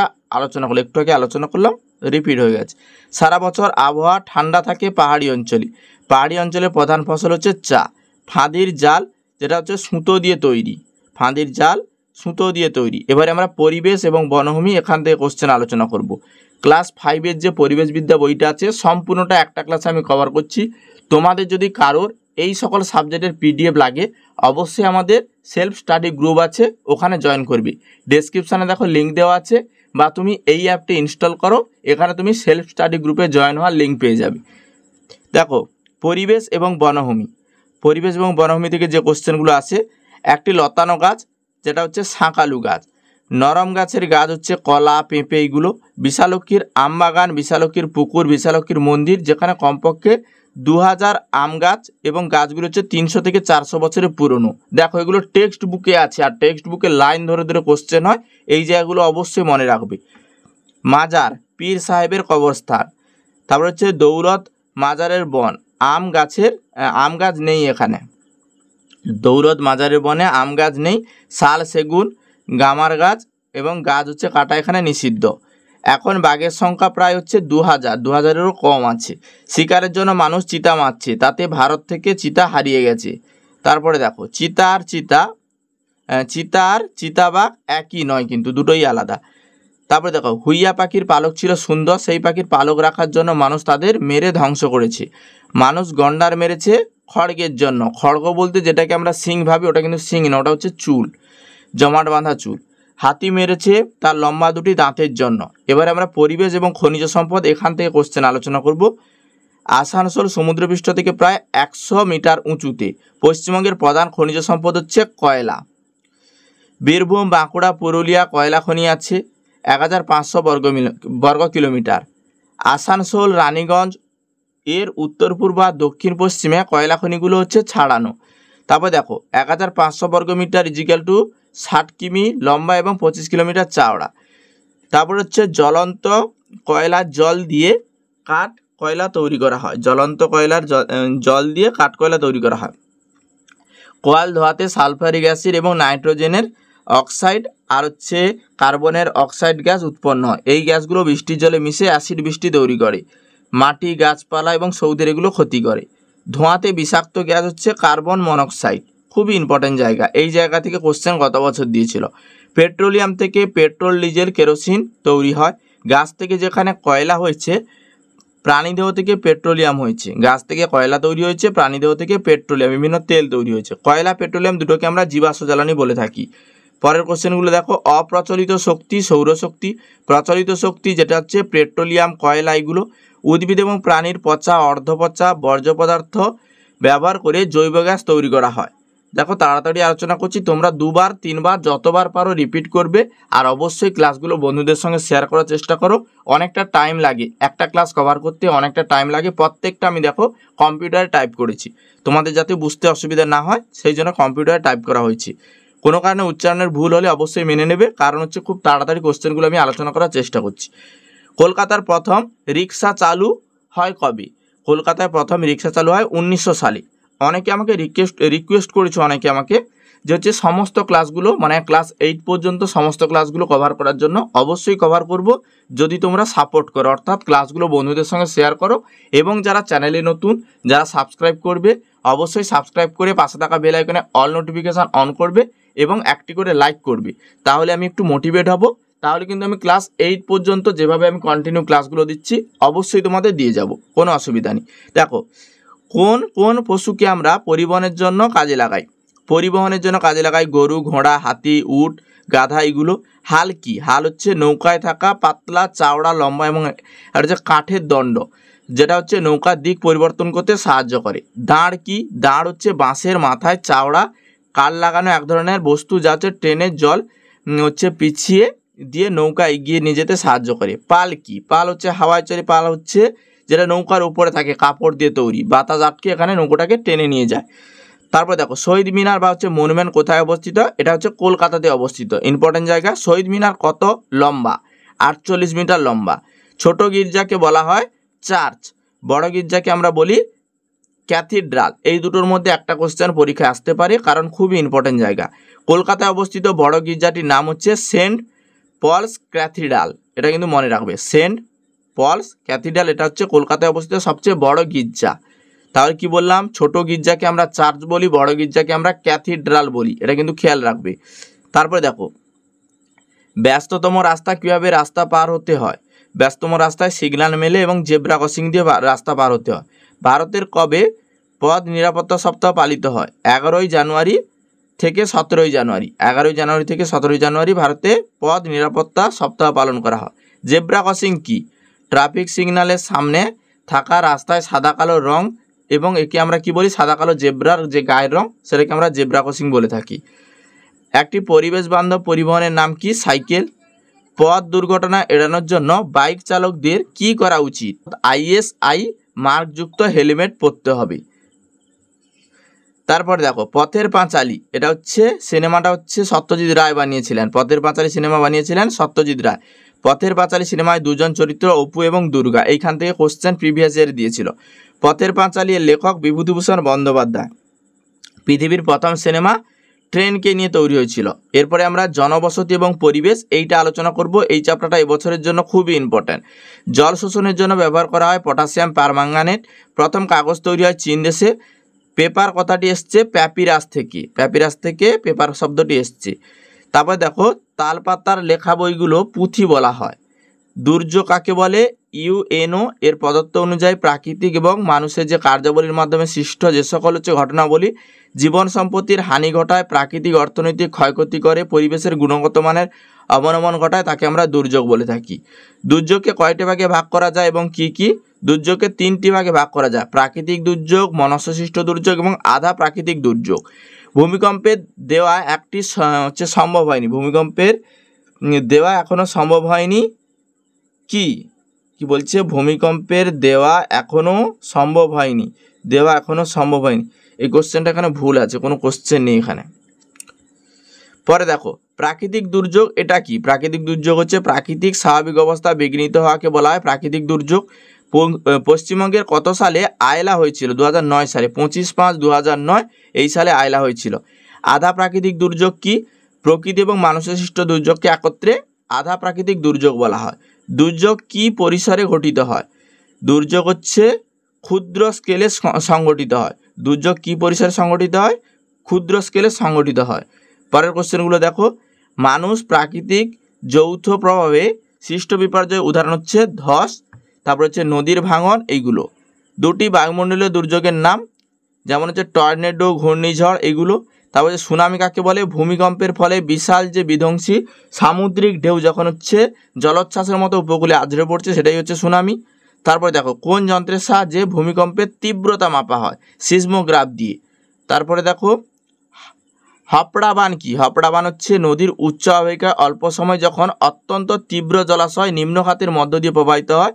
আগে আলোচনা করলাম, রিপিট হয়ে গেছে। সারা বছর আবহাওয়া ঠান্ডা থাকে পাহাড়ি অঞ্চলে। পাহাড়ি অঞ্চলে প্রধান ফসল হচ্ছে চা। ফাঁদির জাল, যেটা হচ্ছে সুতো দিয়ে তৈরি, ফাঁদির জাল সুতো দিয়ে তৈরি। এবারে আমরা পরিবেশ এবং বনভূমি এখান থেকে কোশ্চেন আলোচনা করব। ক্লাস 5-এর যে পরিবেশবিদ্যা বইটা আছে সম্পূর্ণটা একটা ক্লাসে আমি কভার করছি। তোমাদের যদি কারোর এই সকল সাবজেক্টের পিডিএফ লাগে অবশ্যই আমাদের সেলফ স্টাডি গ্রুপ আছে, ওখানে জয়েন করবি। ডেসক্রিপশানে দেখো লিঙ্ক দেওয়া আছে, বা তুমি এই অ্যাপটি ইনস্টল করো, এখানে তুমি সেলফ স্টাডি গ্রুপে জয়েন হওয়ার লিঙ্ক পেয়ে যাবে। দেখো পরিবেশ এবং বনভূমি, পরিবেশ এবং বনভূমি থেকে যে কোশ্চেনগুলো আসে, একটি লতানো গাছ যেটা হচ্ছে শাঁকালু গাছ। নরম গাছের গাছ হচ্ছে কলা, পেঁপে, এইগুলো। বিশালক্ষীর আম বাগান, বিশালক্ষীর পুকুর, বিশালক্ষীর মন্দির, যেখানে কমপক্ষে 2000 আম গাছ এবং গাছগুলো হচ্ছে 300 থেকে 400 বছরের পুরনো। দেখো এগুলো টেক্সট বুকে আছে, আর টেক্সট বুকে লাইন ধরে ধরে কোশ্চেন হয়, এই জায়গাগুলো অবশ্যই মনে রাখবে। মাজার, পীর সাহেবের কবরস্থান। তারপর হচ্ছে দৌলত মাজারের বন, আম গাছ নেই এখানে। দৌলত মাজারের বনে আম গাছ নেই। শাল, সেগুন, গামার গাছ এবং গাছ হচ্ছে কাটা এখানে নিষিদ্ধ। এখন বাঘের সংখ্যা প্রায় হচ্ছে 2000-2000-এরও কম আছে। শিকারের জন্য মানুষ চিতা মারছে, তাতে ভারত থেকে চিতা হারিয়ে গেছে। তারপরে দেখো চিতা আর চিতাবাঘ একই নয়, কিন্তু দুটোই আলাদা। তারপরে দেখো হুইয়া পাখির পালক ছিল সুন্দর, সেই পাখির পালক রাখার জন্য মানুষ তাদের মেরে ধ্বংস করেছে। মানুষ গন্ডার মেরেছে খড়গের জন্য। খড়গ বলতে যেটাকে আমরা শিং ভাবি, ওটা কিন্তু শিং না, ওটা হচ্ছে চুল, জমাট বাঁধা চুল। হাতি মেরেছে তার লম্বা দুটি দাঁতের জন্য। এবারে আমরা পরিবেশ এবং খনিজ সম্পদ এখান থেকে কোশ্চেন আলোচনা করব। আসানসোল সমুদ্রপৃষ্ঠ থেকে প্রায় 100 মিটার উঁচুতে। পশ্চিমবঙ্গের প্রধান খনিজ সম্পদ হচ্ছে কয়লা। বীরভূম, বাঁকুড়া, পুরুলিয়া কয়লা খনি আছে 1500 বর্গ কিলোমিটার। আসানসোল, রানীগঞ্জ এর উত্তর পূর্ব আর দক্ষিণ পশ্চিমে কয়লা খনিগুলো হচ্ছে ছাড়ানো। তারপর দেখো 1500 বর্গ মিটার ইজিক্যাল টু 60 কিমি লম্বা এবং 25 কিলোমিটার চওড়া। তারপর হচ্ছে জ্বলন্ত কয়লার জল দিয়ে কাঠ কয়লা তৈরি করা হয়। জ্বলন্ত কয়লার জল দিয়ে কাঠ কয়লা তৈরি করা হয়। কোয়াল ধোয়াতে সালফারিক অ্যাসিড এবং নাইট্রোজেনের অক্সাইড আর হচ্ছে কার্বনের অক্সাইড গ্যাস উৎপন্ন হয়। এই গ্যাসগুলো বৃষ্টির জলে মিশে অ্যাসিড বৃষ্টি তৈরি করে। মাটি, গাছপালা এবং সৌদের এগুলো ক্ষতি করে। ধোঁয়াতে বিষাক্ত গ্যাস হচ্ছে কার্বন মনোক্সাইড, খুবই ইম্পর্টেন্ট জায়গা। এই জায়গা থেকে কোশ্চেন গত বছর দিয়েছিল। পেট্রোলিয়াম থেকে পেট্রোল, ডিজেল, কেরোসিন তৈরি হয়। গাছ থেকে যেখানে কয়লা হয়েছে, প্রাণীদেহ থেকে পেট্রোলিয়াম হয়েছে। গাছ থেকে কয়লা তৈরি হয়েছে, প্রাণীদেহ থেকে পেট্রোলিয়াম, বিভিন্ন তেল তৈরি হয়েছে। কয়লা, পেট্রোলিয়াম দুটোকে আমরা জীবাশ্ম জ্বালানি বলে থাকি। পরের কোশ্চেনগুলো দেখো। অপ্রচলিত শক্তি, সৌরশক্তি। প্রচলিত শক্তি যেটা হচ্ছে পেট্রোলিয়াম, কয়লা, এগুলো। উদ্ভিদ এবং প্রাণীর পচা, অর্ধপচা বর্জ্য পদার্থ ব্যবহার করে জৈব গ্যাস তৈরি করা হয়। দেখো তাড়াতাড়ি আলোচনা করছি, তোমরা 2-3বার যতবার পারো রিপিট করবে, আর অবশ্যই ক্লাসগুলো বন্ধুদের সঙ্গে শেয়ার করার চেষ্টা করো। অনেকটা টাইম লাগে, একটা ক্লাস কভার করতে অনেকটা টাইম লাগে। প্রত্যেকটা আমি দেখো কম্পিউটারে টাইপ করেছি, তোমাদের যাতে বুঝতে অসুবিধা না হয় সেই জন্য কম্পিউটারে টাইপ করা হয়েছে। কোনো কারণে উচ্চারণের ভুল হলে অবশ্যই মেনে নেবে, কারণ হচ্ছে খুব তাড়াতাড়ি কোশ্চেনগুলো আমি আলোচনা করার চেষ্টা করছি। কলকাতার প্রথম রিক্সা চালু হয় কবে? কলকাতায় প্রথম রিক্সা চালু হয় 1900 সালে। অনেকে আমাকে রিকোয়েস্ট করেছে অনেকে আমাকে যে হচ্ছে সমস্ত ক্লাসগুলো, মানে ক্লাস 8 পর্যন্ত সমস্ত ক্লাসগুলো কভার করার জন্য। অবশ্যই কভার করব যদি তোমরা সাপোর্ট করো, অর্থাৎ ক্লাসগুলো বন্ধুদের সঙ্গে শেয়ার করো। এবং যারা চ্যানেলে নতুন, যারা সাবস্ক্রাইব করবে অবশ্যই সাবস্ক্রাইব করে পাশে থাকা বেল আইকনে অল নোটিফিকেশান অন করবে এবং একটি করে লাইক করবে, তাহলে আমি একটু মোটিভেট হব। তাহলে কিন্তু আমি ক্লাস 8 পর্যন্ত যেভাবে আমি কন্টিনিউ ক্লাসগুলো দিচ্ছি অবশ্যই তোমাদের দিয়ে যাব, কোনো অসুবিধা নেই। দেখো কোন কোন পশুকে আমরা পরিবহনের জন্য কাজে লাগাই? পরিবহনের জন্য কাজে লাগাই গরু, ঘোড়া, হাতি, উট, গাধা, এগুলো। হাল কি? হাল হচ্ছে নৌকায় থাকা পাতলা, চাওড়া, লম্বা এবং আর হচ্ছে কাঠের দণ্ড, যেটা হচ্ছে নৌকার দিক পরিবর্তন করতে সাহায্য করে। দাঁড় কি? দাঁড় হচ্ছে বাঁশের মাথায় চাওড়া কাল লাগানো এক ধরনের বস্তু, যা হচ্ছে ট্রেনের জল হচ্ছে পিছিয়ে দিয়ে নৌকা এগিয়ে নিয়ে যেতে সাহায্য করে। পাল কি? পাল হচ্ছে হাওয়ায় চলে। পাল হচ্ছে যেটা নৌকার উপরে থাকে, কাপড় দিয়ে তৈরি, বাতাস আটকে এখানে নৌকাটাকে টেনে নিয়ে যায়। তারপর দেখো শহীদ মিনার বা হচ্ছে মনুমেন্ট কোথায় অবস্থিত, এটা হচ্ছে কলকাতাতে অবস্থিত, ইম্পর্টেন্ট জায়গা। শহীদ মিনার কত লম্বা, 48 মিটার লম্বা। ছোট গির্জাকে বলা হয় চার্চ, বড় গির্জাকে আমরা বলি ক্যাথিড্রাল। এই দুটোর মধ্যে একটা কোশ্চেন পরীক্ষায় আসতে পারে, কারণ খুবই ইম্পর্টেন্ট জায়গা। কলকাতায় অবস্থিত বড় গির্জাটির নাম হচ্ছে সেন্ট পলস ক্যাথিড্রাল, এটা কিন্তু মনে রাখবে, সেন্ট পলস ক্যাথিড্রাল, এটা হচ্ছে কলকাতায় অবস্থিত সবচেয়ে বড় গির্জা। তাহলে কি বললাম, ছোট গির্জাকে আমরা চার্চ বলি, বড় গির্জাকে আমরা ক্যাথিড্রাল বলি, এটা কিন্তু খেয়াল রাখবে। তারপরে দেখো ব্যস্ততম রাস্তা কিভাবে রাস্তা পার হতে হয়। ব্যস্ততম রাস্তায় সিগন্যাল মেলে এবং জেব্রা ক্রসিং দিয়ে রাস্তা পার হতে হয়। ভারতের কবে পথ নিরাপত্তা সপ্তাহ পালিত হয়? 11ই জানুয়ারি থেকে 17ই জানুয়ারি। 11ই জানুয়ারি থেকে 17ই জানুয়ারি ভারতে পথ নিরাপত্তা সপ্তাহ পালন করা হয়। জেব্রা ক্রসিং কি? ট্রাফিক সিগন্যালের সামনে থাকা রাস্তায় সাদা কালো রং, এবং একে আমরা কি বলি, সাদা কালো জেব্রার যে গায়ের রং সেটাকে আমরা জেব্রা ক্রসিং বলে থাকি। একটি পরিবেশ বান্ধব পরিবহনের নাম কি? সাইকেল। পথ দুর্ঘটনা এড়ানোর জন্য বাইক চালকদের কি করা উচিত? ISI মার্কযুক্ত হেলমেট পরতে হবে। তারপর দেখো পথের পাঁচালী, এটা হচ্ছে সিনেমাটা হচ্ছে সত্যজিৎ রায় বানিয়েছিলেন। পথের পাঁচালী সিনেমা বানিয়েছিলেন সত্যজিৎ রায়। পথের পাঁচালী সিনেমায় দুজন চরিত্র অপু এবং দুর্গা, এইখান থেকে কোশ্চেন প্রিভিয়াস ইয়ারে দিয়েছিল। পথের পাঁচালী এর লেখক বিভূতিভূষণ বন্দ্যোপাধ্যায়। পৃথিবীর প্রথম সিনেমা ট্রেনকে নিয়ে তৈরি হয়েছিল। এরপরে আমরা জনবসতি এবং পরিবেশ এইটা আলোচনা করব। এই চ্যাপ্টারটা এবছরের জন্য খুবই ইম্পর্ট্যান্ট। জল শোষণের জন্য ব্যবহার করা হয় পটাশিয়াম পারম্যাঙ্গানেট। প্রথম কাগজ তৈরি হয় চীন দেশে। পেপার কথাটি এসছে প্যাপিরাস থেকে, প্যাপিরাস থেকে পেপার শব্দটি এসছে। তারপর দেখো তালপাতার লেখা বইগুলো পুঁথি বলা হয়। দুর্যোগ কাকে বলে? UNO এর প্রদত্ত অনুযায়ী প্রাকৃতিক এবং মানুষের যে কার্যাবলীর মাধ্যমে সৃষ্ট যে সকল হচ্ছে ঘটনাবলী জীবন সম্পত্তির হানি ঘটায়, প্রাকৃতিক অর্থনৈতিক ক্ষয়ক্ষতি করে, পরিবেশের গুণগত মানের অবনমন ঘটায়, তাকে আমরা দুর্যোগ বলে থাকি। দুর্যোগকে কয়টি ভাগে ভাগ করা যায় এবং কি কি? দুর্যোগকে 3টি ভাগে ভাগ করা যায়, প্রাকৃতিক দুর্যোগ, মনুষ্যসৃষ্ট দুর্যোগ এবং আধা প্রাকৃতিক দুর্যোগ। ভূমিকম্পের দেওয়া একটি হচ্ছে সম্ভব হয়নি, ভূমিকম্পের দেওয়া এখনো সম্ভব হয়নি। কি কি বলছে? ভূমিকম্পের দেওয়া এখনো সম্ভব হয়নি, দেওয়া এখনো সম্ভব হয়নি। এই কোশ্চেনটা এখানে ভুল আছে, কোনো কোশ্চেন নেই এখানে। পরে দেখো প্রাকৃতিক দুর্যোগ এটা কি? প্রাকৃতিক দুর্যোগ হচ্ছে প্রাকৃতিক স্বাভাবিক অবস্থা বিঘ্নিত হওয়াকে বলা হয় প্রাকৃতিক দুর্যোগ। পশ্চিমবঙ্গের কত সালে আয়লা হয়েছিল? 2009 সালে, 25/5/2009 এই সালে আয়লা হয়েছিল। আধা প্রাকৃতিক দুর্যোগ কি? প্রকৃতি এবং মানুষের সৃষ্ট দুর্যোগকে একত্রে আধা প্রাকৃতিক দুর্যোগ বলা হয়। দুর্যোগ কি পরিসরে ঘটিত হয়? দুর্যোগ হচ্ছে ক্ষুদ্র স্কেলে সংগঠিত হয়। দুর্যোগ কি পরিসরে সংগঠিত হয়? ক্ষুদ্র স্কেলে সংগঠিত হয়। পরের কোশ্চেনগুলো দেখো, মানুষ প্রাকৃতিক যৌথ প্রভাবে সৃষ্ট বিপর্যয়ের উদাহরণ হচ্ছে ধস, তারপর হচ্ছে নদীর ভাঙন, এইগুলো। দুটি বায়ুমণ্ডলীয় দুর্যোগের নাম, যেমন হচ্ছে টর্নেডো, ঘূর্ণিঝড়, এইগুলো। তারপর হচ্ছে সুনামি কাকে বলে? ভূমিকম্পের ফলে বিশাল যে বিধ্বংসী সামুদ্রিক ঢেউ যখন হচ্ছে জলোচ্ছ্বাসের মতো উপকূলে আছড়ে পড়ছে, সেটাই হচ্ছে সুনামি। তারপর দেখো কোন যন্ত্রের সাহায্যে ভূমিকম্পের তীব্রতা মাপা হয়? সিসমোগ্রাফ দিয়ে। তারপরে দেখো হপড়াবান কি? হপড়াবান হচ্ছে নদীর উচ্চ অববাহিকায় অল্প সময় যখন অত্যন্ত তীব্র জলাশয় নিম্নখাতের মধ্য দিয়ে প্রবাহিত হয়,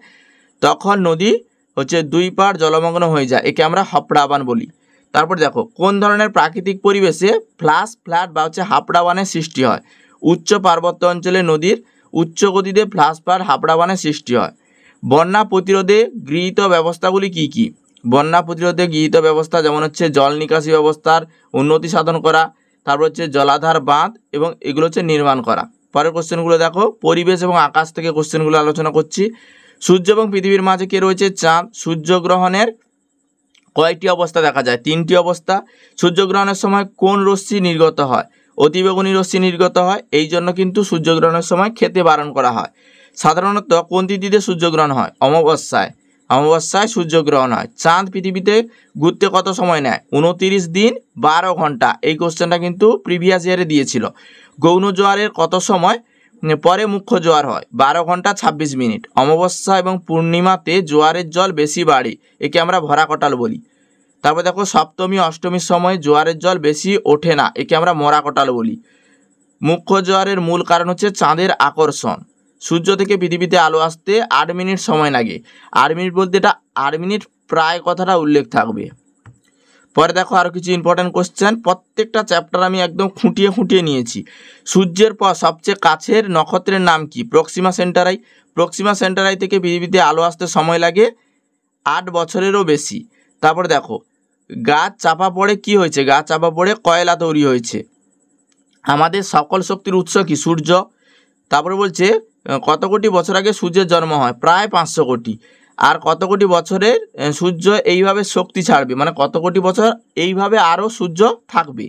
তখন নদী হচ্ছে 2 পাড় জলমগ্ন হয়ে যায়, একে আমরা হপড়াবান বলি। তারপর দেখো কোন ধরনের প্রাকৃতিক পরিবেশে ফ্লাশ ফ্লাড বা হচ্ছে হাপড়াবানের সৃষ্টি হয়? উচ্চ পার্বত্য অঞ্চলে নদীর উচ্চ গতিতে ফ্লাশ ফ্লাড হাপড়াবানের সৃষ্টি হয়। বন্যা প্রতিরোধে গৃহীত ব্যবস্থাগুলি কি কি? বন্যা প্রতিরোধে গৃহীত ব্যবস্থা যেমন হচ্ছে জল নিকাশি ব্যবস্থার উন্নতি সাধন করা, তারপর হচ্ছে জলাধার বাঁধ, এবং এগুলো হচ্ছে নির্মাণ করা। পরের কোশ্চেনগুলো দেখো, পরিবেশ এবং আকাশ থেকে কোশ্চেনগুলো আলোচনা করছি। সূর্য এবং পৃথিবীর মাঝে কে রয়েছে? চাঁদ। সূর্যগ্রহণের কয়টি অবস্থা দেখা যায়? 3টি অবস্থা। সূর্যগ্রহণের সময় কোন রশ্মি নির্গত হয়? অতিবেগুনি রশ্মি নির্গত হয়, এই জন্য কিন্তু সূর্যগ্রহণের সময় খেতে বারণ করা হয়। সাধারণত কোন তিথিতে সূর্যগ্রহণ হয়? অমাবস্যায়। অমাবস্যায় সূর্যগ্রহণ হয়। চাঁদ পৃথিবীতে ঘুরতে কত সময় নেয়? 29 দিন 12 ঘন্টা। এই কোশ্চেনটা কিন্তু প্রিভিয়াস ইয়ারে দিয়েছিল। গৌণ জোয়ারের কত সময় পরে মুখ্য জোয়ার হয়? 12 ঘন্টা 26 মিনিট। অমাবস্যা এবং পূর্ণিমাতে জোয়ারের জল বেশি বাড়ে, একে আমরা ভরা কটাল বলি। তারপর দেখো সপ্তমী অষ্টমীর সময় জোয়ারের জল বেশি ওঠে না, একে আমরা মরা কটাল বলি। মুখ্য জোয়ারের মূল কারণ হচ্ছে চাঁদের আকর্ষণ। সূর্য থেকে পৃথিবীতে আলো আসতে 8 মিনিট সময় লাগে। 8 মিনিট বলতে এটা 8 মিনিট প্রায় কথাটা উল্লেখ থাকবে। পরে দেখো আরও কিছু ইম্পর্টেন্ট কোশ্চেন, প্রত্যেকটা চ্যাপ্টার আমি একদম খুঁটিয়ে খুঁটিয়ে নিয়েছি। সূর্যের পর সবচেয়ে কাছের নক্ষত্রের নাম কি? Proxima Centauri. প্রক্সিমা সেন্টারাই থেকে পৃথিবীতে আলো আসতে সময় লাগে 8 বছরেরও বেশি। তারপরে দেখো গাছ চাপা পড়ে কি হয়েছে? গাছ চাপা পড়ে কয়লা তৈরি হয়েছে। আমাদের সকল শক্তির উৎস কি? সূর্য। তারপরে বলছে কত কোটি বছর আগে সূর্যের জন্ম হয়? প্রায় 500 কোটি। আর কত কোটি বছরের সূর্য এইভাবে শক্তি ছাড়বে, মানে কত কোটি বছর এইভাবে আরও সূর্য থাকবে?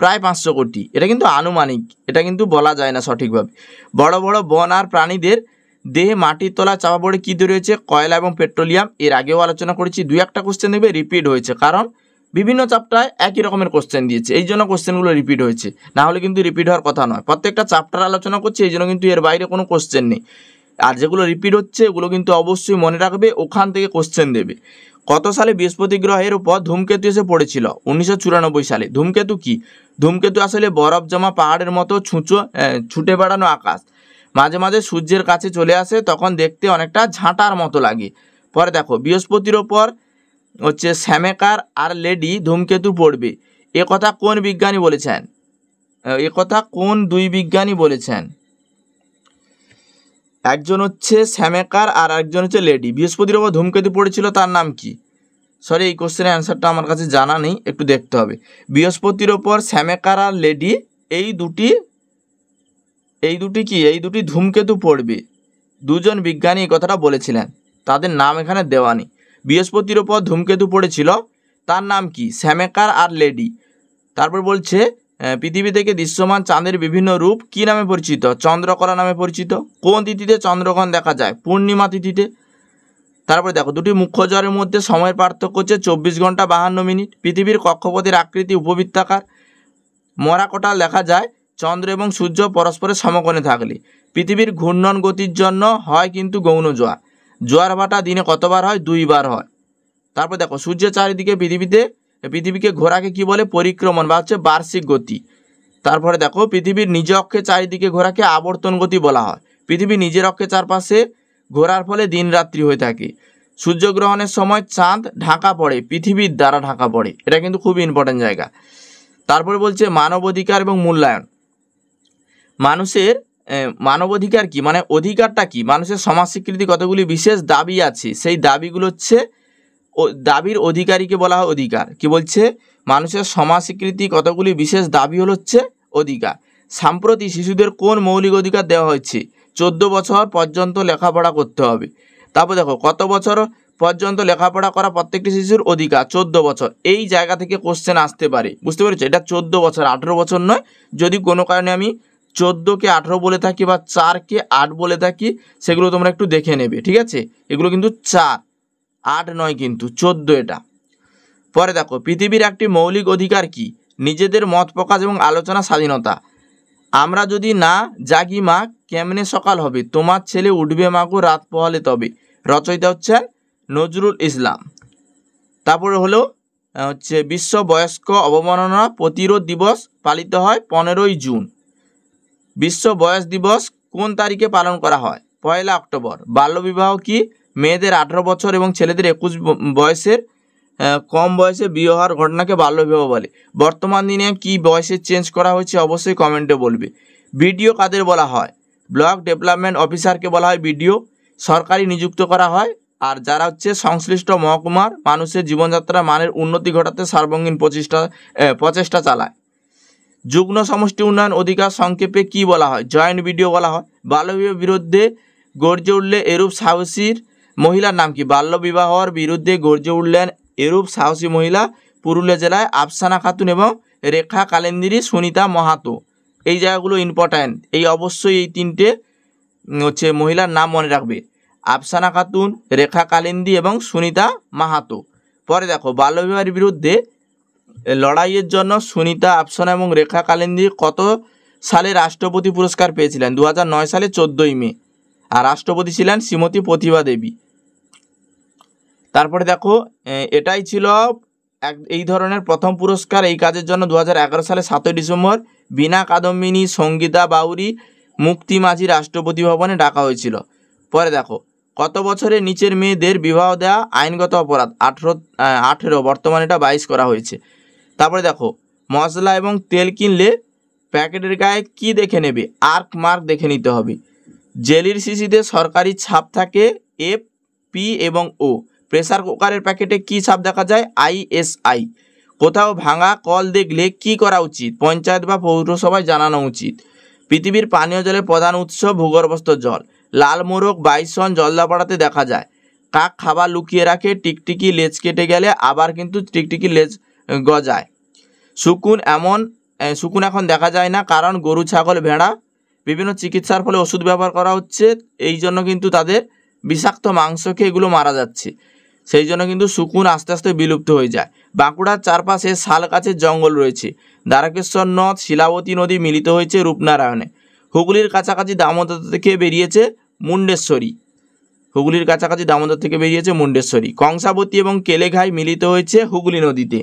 প্রায় 500 কোটি। এটা কিন্তু আনুমানিক, এটা কিন্তু বলা যায় না সঠিকভাবে। বড় বড় বন আর প্রাণীদের দেহে মাটির তলায় চাপা পড়ে কী তৈরি হয়েছে? কয়লা এবং পেট্রোলিয়াম। এর আগেও আলোচনা করেছি। 2-1টা কোশ্চেন দেখবে রিপিট হয়েছে, কারণ বিভিন্ন চ্যাপ্টারে একই রকমের কোশ্চেন দিয়েছে, এই জন্য কোশ্চেনগুলো রিপিট হয়েছে, না হলে কিন্তু রিপিট হওয়ার কথা নয়। প্রত্যেকটা চ্যাপ্টার আলোচনা করছে, এই জন্য কিন্তু এর বাইরে কোনো কোশ্চেন নেই। আর যেগুলো রিপিট হচ্ছে ওগুলো কিন্তু অবশ্যই মনে রাখবে, ওখান থেকে কোশ্চেন দেবে। কত সালে বৃহস্পতি গ্রহের উপর ধূমকেতু এসে পড়েছিল? 1994 সালে। ধূমকেতু কি? ধূমকেতু আসলে বরফ জমা পাহাড়ের মতো ছুটে বেড়ানো আকাশ, মাঝে মাঝে সূর্যের কাছে চলে আসে, তখন দেখতে অনেকটা ঝাঁটার মতো লাগে। পরে দেখো বৃহস্পতির ওপর হচ্ছে শ্যামেকার আর লেডি ধূমকেতু পড়বে, এ কথা কোন বিজ্ঞানী বলেছেন? এ কথা কোন 2 বিজ্ঞানী বলেছেন? একজন হচ্ছে শ্যামেকার আর একজন হচ্ছে লেডি। বৃহস্পতির ওপর ধূমকেতু পড়েছিল, তার নাম কি? সরি, এই কোশ্চেনের অ্যান্সারটা আমার কাছে জানা নেই, একটু দেখতে হবে। বৃহস্পতির ওপর শ্যামেকার আর লেডি এই দুটি কি? এই দুটি ধূমকেতু পড়বে। 2 জন বিজ্ঞানী এই কথাটা বলেছিলেন, তাদের নাম এখানে দেওয়া নেই। বৃহস্পতির ওপর ধূমকেতু পড়েছিল, তার নাম কি? শ্যামেকার আর লেডি। তারপর বলছে পৃথিবী থেকে দৃশ্যমান চাঁদের বিভিন্ন রূপ কি নামে পরিচিত? চন্দ্রকলা নামে পরিচিত। কোন তিথিতে চন্দ্রগ্রহণ দেখা যায়? পূর্ণিমা তিথিতে। তারপরে দেখো দুটি মুখ্য জোয়ারের মধ্যে সময়ের পার্থক্য হচ্ছে 24 ঘন্টা 52 মিনিট। পৃথিবীর কক্ষপথের আকৃতি উপবৃত্তাকার। মরা কোটাল দেখা যায় চন্দ্র এবং সূর্য পরস্পরের সমকোণে থাকলে। পৃথিবীর ঘূর্ণন গতির জন্য হয় কিন্তু গৌণ জোয়ার। জোয়ার ভাটা দিনে কতবার হয়? 2 বার হয়। তারপর দেখো সূর্যের চারিদিকে পৃথিবীকে ঘোরাকে কি বলে? পরিক্রমণ বা হচ্ছে বার্ষিক গতি। তারপরে দেখো পৃথিবীর নিজ অক্ষে চারিদিকে ঘোরাকে আবর্তন গতি বলা হয়। পৃথিবী নিজের অক্ষে চারপাশে ঘোরার ফলে দিন রাত্রি হয়ে থাকে। সূর্যগ্রহণের সময় চাঁদ ঢাকা পড়ে, পৃথিবীর দ্বারা ঢাকা পড়ে। এটা কিন্তু খুব ইম্পর্টেন্ট জায়গা। তারপরে বলছে মানবাধিকার এবং মূল্যায়ন। মানবাধিকার কি? মানে অধিকারটা কি? মানুষের সমাজ স্বীকৃতি কতগুলি বিশেষ দাবি আছে, সেই দাবিগুলো হচ্ছে দাবির অধিকারীকে বলা হয় অধিকার। কি বলছে? মানুষের সমাজ স্বীকৃতি কতগুলি বিশেষ দাবি হচ্ছে অধিকার। সাম্প্রতি শিশুদের কোন মৌলিক অধিকার দেওয়া হয়েছে? 14 বছর পর্যন্ত লেখাপড়া করতে হবে। তারপর দেখো কত বছর পর্যন্ত লেখাপড়া করা প্রত্যেকটি শিশুর অধিকার? 14 বছর। এই জায়গা থেকে কোশ্চেন আসতে পারে, বুঝতে পেরেছো? এটা 14 বছর, 18 বছর নয়। যদি কোনো কারণে আমি 14কে 18 বলে থাকি বা 4কে 8 বলে থাকি, সেগুলো তোমরা একটু দেখে নেবে, ঠিক আছে? এগুলো কিন্তু 4, 8 নয়, কিন্তু 14 এটা। পরে দেখো পৃথিবীর একটি মৌলিক অধিকার কি? নিজেদের মত প্রকাশ এবং আলোচনা স্বাধীনতা। আমরা যদি না জাগি মা কেমনে সকাল হবে, তোমার ছেলে উঠবে মাগো রাত পোহালে তবে। রচয়িতা হচ্ছেন নজরুল ইসলাম। তারপরে হলো বিশ্ব বয়স্ক অবমাননা প্রতিরোধ দিবস পালিত হয় 15ই জুন। বিশ্ব বয়স দিবস কোন তারিখে পালন করা হয়? 1 অক্টোবর। বাল্যবিবাহ কি? মেয়েদের 18 বছর এবং ছেলেদের 21 বয়সের কম বয়সে বিয়ে হওয়ার ঘটনাকে বাল্যবিবাহ বলে। বর্তমান দিনে কি বয়সে চেঞ্জ করা হয়েছে? অবশ্যই কমেন্টে বলবে। বিডিও কাদের বলা হয়? ব্লক ডেভেলপমেন্ট অফিসারকে বলা হয় বিডিও। সরকারি নিযুক্ত করা হয়। আর যারা হচ্ছে সংশ্লিষ্ট মহকুমার মানুষের জীবনযাত্রার মানের উন্নতি ঘটাতে সার্বঙ্গীন প্রচেষ্টা চালায়। যুগ্ম সমষ্টি উন্নয়ন অধিকার সংক্ষেপে কি বলা হয়? জয়েন্ট বিডিও বলা হয়। বাল্যবিবাহের বিরুদ্ধে গর্জে উঠলে এরূপ সাহসীর মহিলার নাম কি? বাল্যবিবাহর বিরুদ্ধে গর্জে উঠলেন এরূপ সাহসী মহিলা পুরুলিয়া জেলায় আফসানা খাতুন এবং রেখা কালেন্দিরি, সুনিতা মাহাতো। এই জায়গাগুলো ইম্পর্ট্যান্ট, এই অবশ্যই এই 3টে হচ্ছে মহিলার নাম মনে রাখবে, আফসানা খাতুন, রেখা কালিন্দি এবং সুনিতা মাহাতো। পরে দেখো বাল্যবিবাহের বিরুদ্ধে লড়াইয়ের জন্য সুনিতা, আফসানা এবং রেখা কালিন্দি কত সালে রাষ্ট্রপতি পুরস্কার পেয়েছিলেন? 2009 সালে 14ই মে। আর রাষ্ট্রপতি ছিলেন শ্রীমতী প্রতিভা দেবী। তারপরে দেখো এটাই ছিল এই ধরনের প্রথম পুরস্কার এই কাজের জন্য 2011 সালে 7ই ডিসেম্বর বীণা কাদম্বিনী, সঙ্গীতা বাউরি, মুক্তি মাঝি রাষ্ট্রপতি ভবনে ডাকা হয়েছিল। পরে দেখো কত বছরের নিচের মেয়েদের বিবাহ দেওয়া আইনগত অপরাধ? 18, বর্তমানে এটা 22 করা হয়েছে। তারপরে দেখো, মশলা এবং তেল কিনলে প্যাকেটের গায়ে কি দেখে নেবে? আর্ক মার্ক দেখে নিতে হবে। জেলির শিশিতে সরকারি ছাপ থাকে এফ, পি এবং ও। প্রেসার কুকারের প্যাকেটে কি ছাপ দেখা যায়? ISI। কোথাও ভাঙা কল দেখলে কি করা উচিত? পঞ্চায়েত বা পৌরসভায় জানানো উচিত। পৃথিবীর পানীয় জলের প্রধান উৎস ভূগর্ভস্থ জল। লাল মোরগ, বাইসন, জলদাপাড়াতে দেখা যায়। কাক খাবার লুকিয়ে রাখে, টিকটিকি লেজ কেটে গেলে আবার কিন্তু টিকটিকি লেজ গজায়। শকুন এখন দেখা যায় না, কারণ গরু, ছাগল, ভেড়া বিভিন্ন চিকিৎসার ফলে ওষুধ ব্যবহার করা হচ্ছে, এই জন্য কিন্তু তাদের বিষাক্ত মাংস খেয়ে এগুলো মারা যাচ্ছে, সেই জন্য কিন্তু শকুন আস্তে আস্তে বিলুপ্ত হয়ে যায়। বাঁকুড়ার চারপাশে শাল গাছের জঙ্গল রয়েছে। দ্বারকেশ্বর নদ, শিলাবতী নদী মিলিত হয়েছে রূপনারায়ণে। হুগলির কাছাকাছি দামোদর থেকে বেরিয়েছে মুন্ডেশ্বরী। কংসাবতী এবং কেলেঘাই মিলিত হয়েছে হুগলি নদীতে।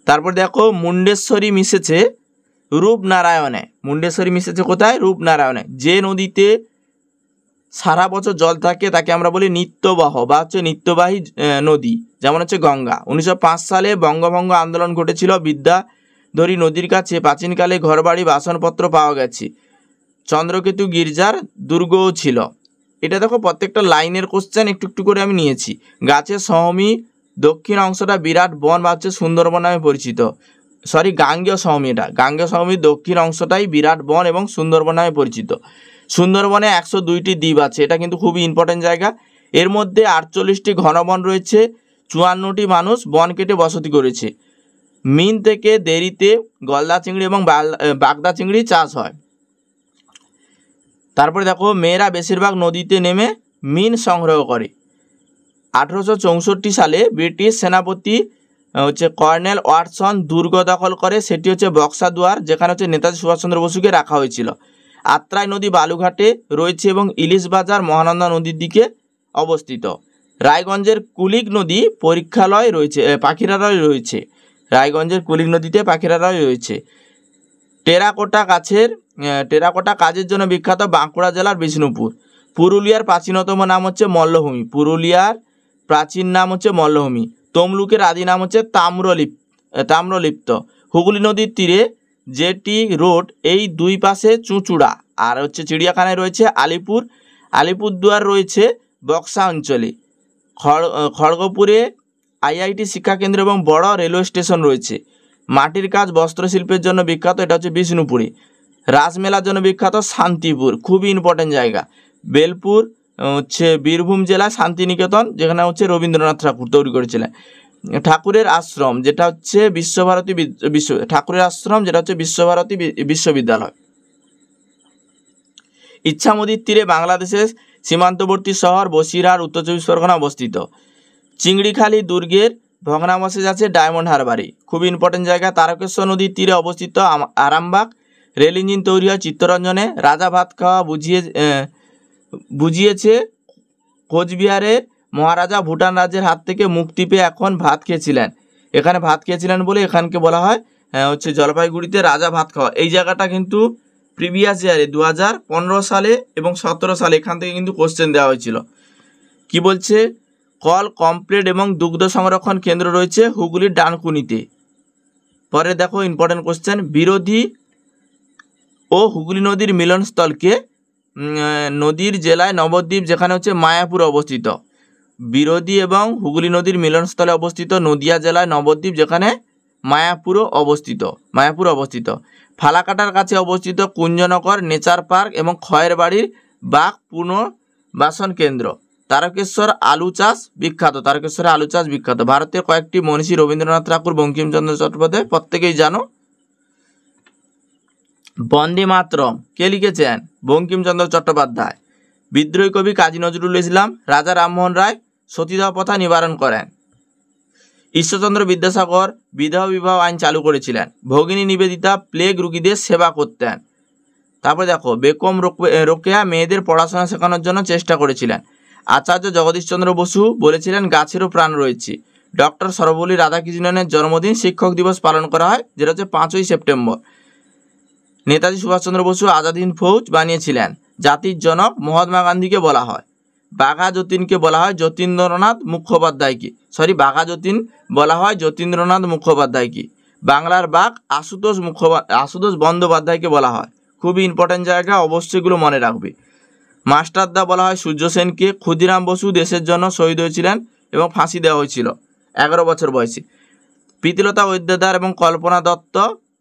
তারপর দেখো, মুন্ডেশ্বরী মিশেছে রূপনারায়ণে। মুন্ডেশ্বরী মিশেছে কোথায়? রূপনারায়ণে। যে নদীতে সারা বছর জল থাকে তাকে আমরা বলি নিত্যবহ বা নিত্যবাহী নদী, যেমন হচ্ছে গঙ্গা। 1905 সালে বঙ্গভঙ্গ আন্দোলন ঘটেছিল। বিদ্যাধরী নদীর কাছে প্রাচীনকালে ঘরবাড়ি, বাসনপত্র পাওয়া গেছে। চন্দ্রকেতু গির্জার দুর্গও ছিল। এটা দেখো, প্রত্যেকটা লাইনের কোশ্চেন একটু একটু করে আমি নিয়েছি। গাছের সমভূমি দক্ষিণ অংশটা বিরাট বন বা সুন্দরবন নামে পরিচিত। গাঙ্গেয় সমভূমি। এটা গাঙ্গেয় সমভূমির দক্ষিণ অংশটাই বিরাট বন এবং সুন্দরবন নামে পরিচিত। সুন্দরবনে 102টি দ্বীপ আছে, এটা কিন্তু খুবই ইম্পর্টেন্ট জায়গা। এর মধ্যে 48টি ঘন বন রয়েছে, 54টি মানুষ বন কেটে বসতি করেছে। মিন থেকে দেরিতে গলদা চিংড়ি এবং বাগদা চিংড়ি চাষ হয়। তারপরে দেখো, মেয়েরা বেশিরভাগ নদীতে নেমে মিন সংগ্রহ করে। 1864 সালে ব্রিটিশ সেনাপতি কর্নেল ওয়াটসন দুর্গ দখল করে, সেটি হচ্ছে বক্সা দুয়ার, যেখানে নেতাজি সুভাষচন্দ্র বসুকে রাখা হয়েছিল। আত্রাই নদী বালুঘাটে রয়েছে এবং ইলিশ বাজার মহানন্দা নদীর দিকে অবস্থিত। রায়গঞ্জের কুলিক নদী পাখিরালয় রয়েছে। রায়গঞ্জের কুলিক নদীতে পাখিরালয় রয়েছে। টেরাকোটা কাজের জন্য বিখ্যাত বাঁকুড়া জেলার বিষ্ণুপুর। পুরুলিয়ার প্রাচীনতম নাম হচ্ছে মল্লভূমি। তমলুকের আদি নাম হচ্ছে তাম্রলিপ্ত। হুগলি নদীর তীরে জেটি রোড, এই দুই পাশে চুঁচুড়া। আর চিড়িয়াখানায় রয়েছে আলিপুরদুয়ার রয়েছে বক্সা অঞ্চলে। খড়গপুরে IIT শিক্ষাকেন্দ্র এবং বড় রেলওয়ে স্টেশন রয়েছে। মাটির কাজ বস্ত্রশিল্পের জন্য বিখ্যাত, এটা হচ্ছে বিষ্ণুপুরে। রাসমেলার জন্য বিখ্যাত শান্তিপুর, খুবই ইম্পর্টেন্ট জায়গা। বেলপুর বীরভূম জেলায় শান্তিনিকেতন, যেখানে রবীন্দ্রনাথ ঠাকুর তৈরি করেছিলেন। ঠাকুরের আশ্রম, যেটা হচ্ছে বিশ্বভারতী বিশ্ববিদ্যালয়। ইচ্ছামতির তীরে বাংলাদেশের সীমান্তবর্তী শহর বসিরহাট, উত্তর 24 পরগনা অবস্থিত। চিংড়িখালি দুর্গের ভগ্নাবশেষ আছে ডায়মন্ড হারবারে, খুবই ইম্পর্টেন্ট জায়গা। তারকেশ্বর নদীর তীরে অবস্থিত আরামবাগ। রেল ইঞ্জিন তৈরি হয় চিত্তরঞ্জনে। রাজা ভাত খাওয়া বুঝিয়েছে কোচবিহারের মহারাজা ভুটান রাজ্যের হাত থেকে মুক্তি পেয়ে এখন ভাত খেয়েছিলেন বলে এখানকে বলা হয় জলপাইগুড়িতে রাজা ভাত খাওয়া। এই জায়গাটা কিন্তু প্রিভিয়াস ইয়ারে 2015 সালে এবং 17 সালে এখান থেকে কিন্তু কোশ্চেন দেওয়া হয়েছিল। কি বলছে? কল কমপ্লেট এবং দুগ্ধ সংরক্ষণ কেন্দ্র রয়েছে হুগলির ডানকুনিতে। পরে দেখো ইম্পর্টেন্ট কোশ্চেন, বিরোধী ও হুগলি নদীর মিলনস্থলকে নদীর জেলায় নবদ্বীপ, যেখানে মায়াপুর অবস্থিত। বিরোধী এবং হুগলি নদীর মিলনস্থলে অবস্থিত নদিয়া জেলায় নবদ্বীপ, যেখানে মায়াপুর অবস্থিত। ফালাকাটার কাছে অবস্থিত কুঞ্জনগর নেচার পার্ক এবং খয়ের বাড়ির বাঘ পুনর্বাসন কেন্দ্র। তারকেশ্বর আলু চাষ বিখ্যাত। ভারতের কয়েকটি মনীষী রবীন্দ্রনাথ ঠাকুর, বঙ্কিমচন্দ্র চট্টোপাধ্যায়, প্রত্যেকেই জানো। বন্দে মাতরম কে লিখেছেন? বঙ্কিমচন্দ্র চট্টোপাধ্যায়। বিদ্রোহী কবি কাজী নজরুল ইসলাম। রাজা রামমোহন রায় সতীদাহ প্রথা নিবারণ করেন। ঈশ্বরচন্দ্র বিদ্যাসাগর বিধবা আইন চালু করেছিলেন। ভগিনী নিবেদিতা প্লেগ রোগীদের সেবা করতেন। তারপরে দেখো, বেগম রোকেয়া মেয়েদের পড়াশোনা শেখানোর জন্য চেষ্টা করেছিলেন। আচার্য জগদীশচন্দ্র বসু বলেছিলেন গাছেরও প্রাণ রয়েছে। ডক্টর সর্বপল্লী রাধাকৃষ্ণনের জন্মদিন শিক্ষক দিবস পালন করা হয়, যেটা 5ই সেপ্টেম্বর। নেতাজি সুভাষচন্দ্র বসু আজাদ হিন্দ ফৌজ বানিয়েছিলেন। জাতির জনক মহাত্মা গান্ধীকে বলা হয়। বাঘা যতীনকে বলা হয় যতীন্দ্রনাথ মুখোপাধ্যায়কে, বাঘা যতীন বলা হয় যতীন্দ্রনাথ মুখোপাধ্যায়কে। বাংলার বাঘ আশুতোষ বন্দ্যোপাধ্যায়কে বলা হয়। খুবই ইম্পর্টেন্ট জায়গা, অবশ্যই এগুলো মনে রাখবে। মাস্টারদা বলা হয় সূর্য সেনকে। ক্ষুদিরাম বসু দেশের জন্য শহীদ হয়েছিলেন এবং ফাঁসি দেওয়া হয়েছিল 11 বছর বয়সে। প্রীতিলতা ওয়েদ্দেদার এবং কল্পনা দত্ত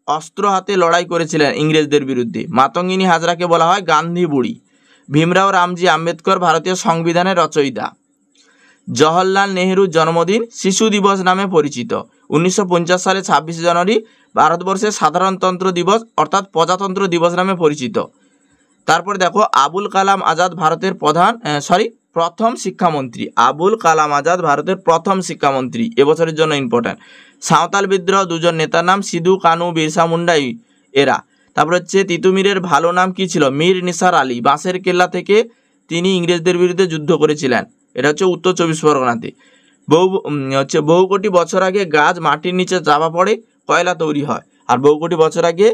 অস্ত্র হাতে লড়াই করেছিলেন ইংরেজদের বিরুদ্ধে। মাতঙ্গিনী হাজরাকে বলা হয় গান্ধী বুড়ি। ভীমরাও রামজি আম্বেদকর ভারতীয় সংবিধানের রচয়িতা। জওহরলাল নেহরুর জন্মদিন শিশু দিবস নামে পরিচিত। 1950 সালে 26 জানুয়ারি ভারতবর্ষের সাধারণতন্ত্র দিবস অর্থাৎ প্রজাতন্ত্র দিবস নামে পরিচিত। তারপরে দেখো আবুল কালাম আজাদ ভারতের প্রথম শিক্ষামন্ত্রী। আবুল কালাম আজাদ ভারতের প্রথম শিক্ষামন্ত্রী, এবছরের জন্য ইম্পর্ট্যান্ট। সাঁওতাল বিদ্রোহ দুজন নেতার নাম সিধু কানু বিরসা মুন্ডা এরা। তারপর হচ্ছে তিতুমিরের ভালো নাম কি ছিল? মীর নিসার আলী। বাঁশের কেল্লা থেকে তিনি ইংরেজদের বিরুদ্ধে যুদ্ধ করেছিলেন। এটা হচ্ছে উত্তর 24 পরগনাতে। বহু কোটি বছর আগে গাছ মাটির নিচে চাপা পড়ে কয়লা তৈরি হয়। আর বহু কোটি বছর আগে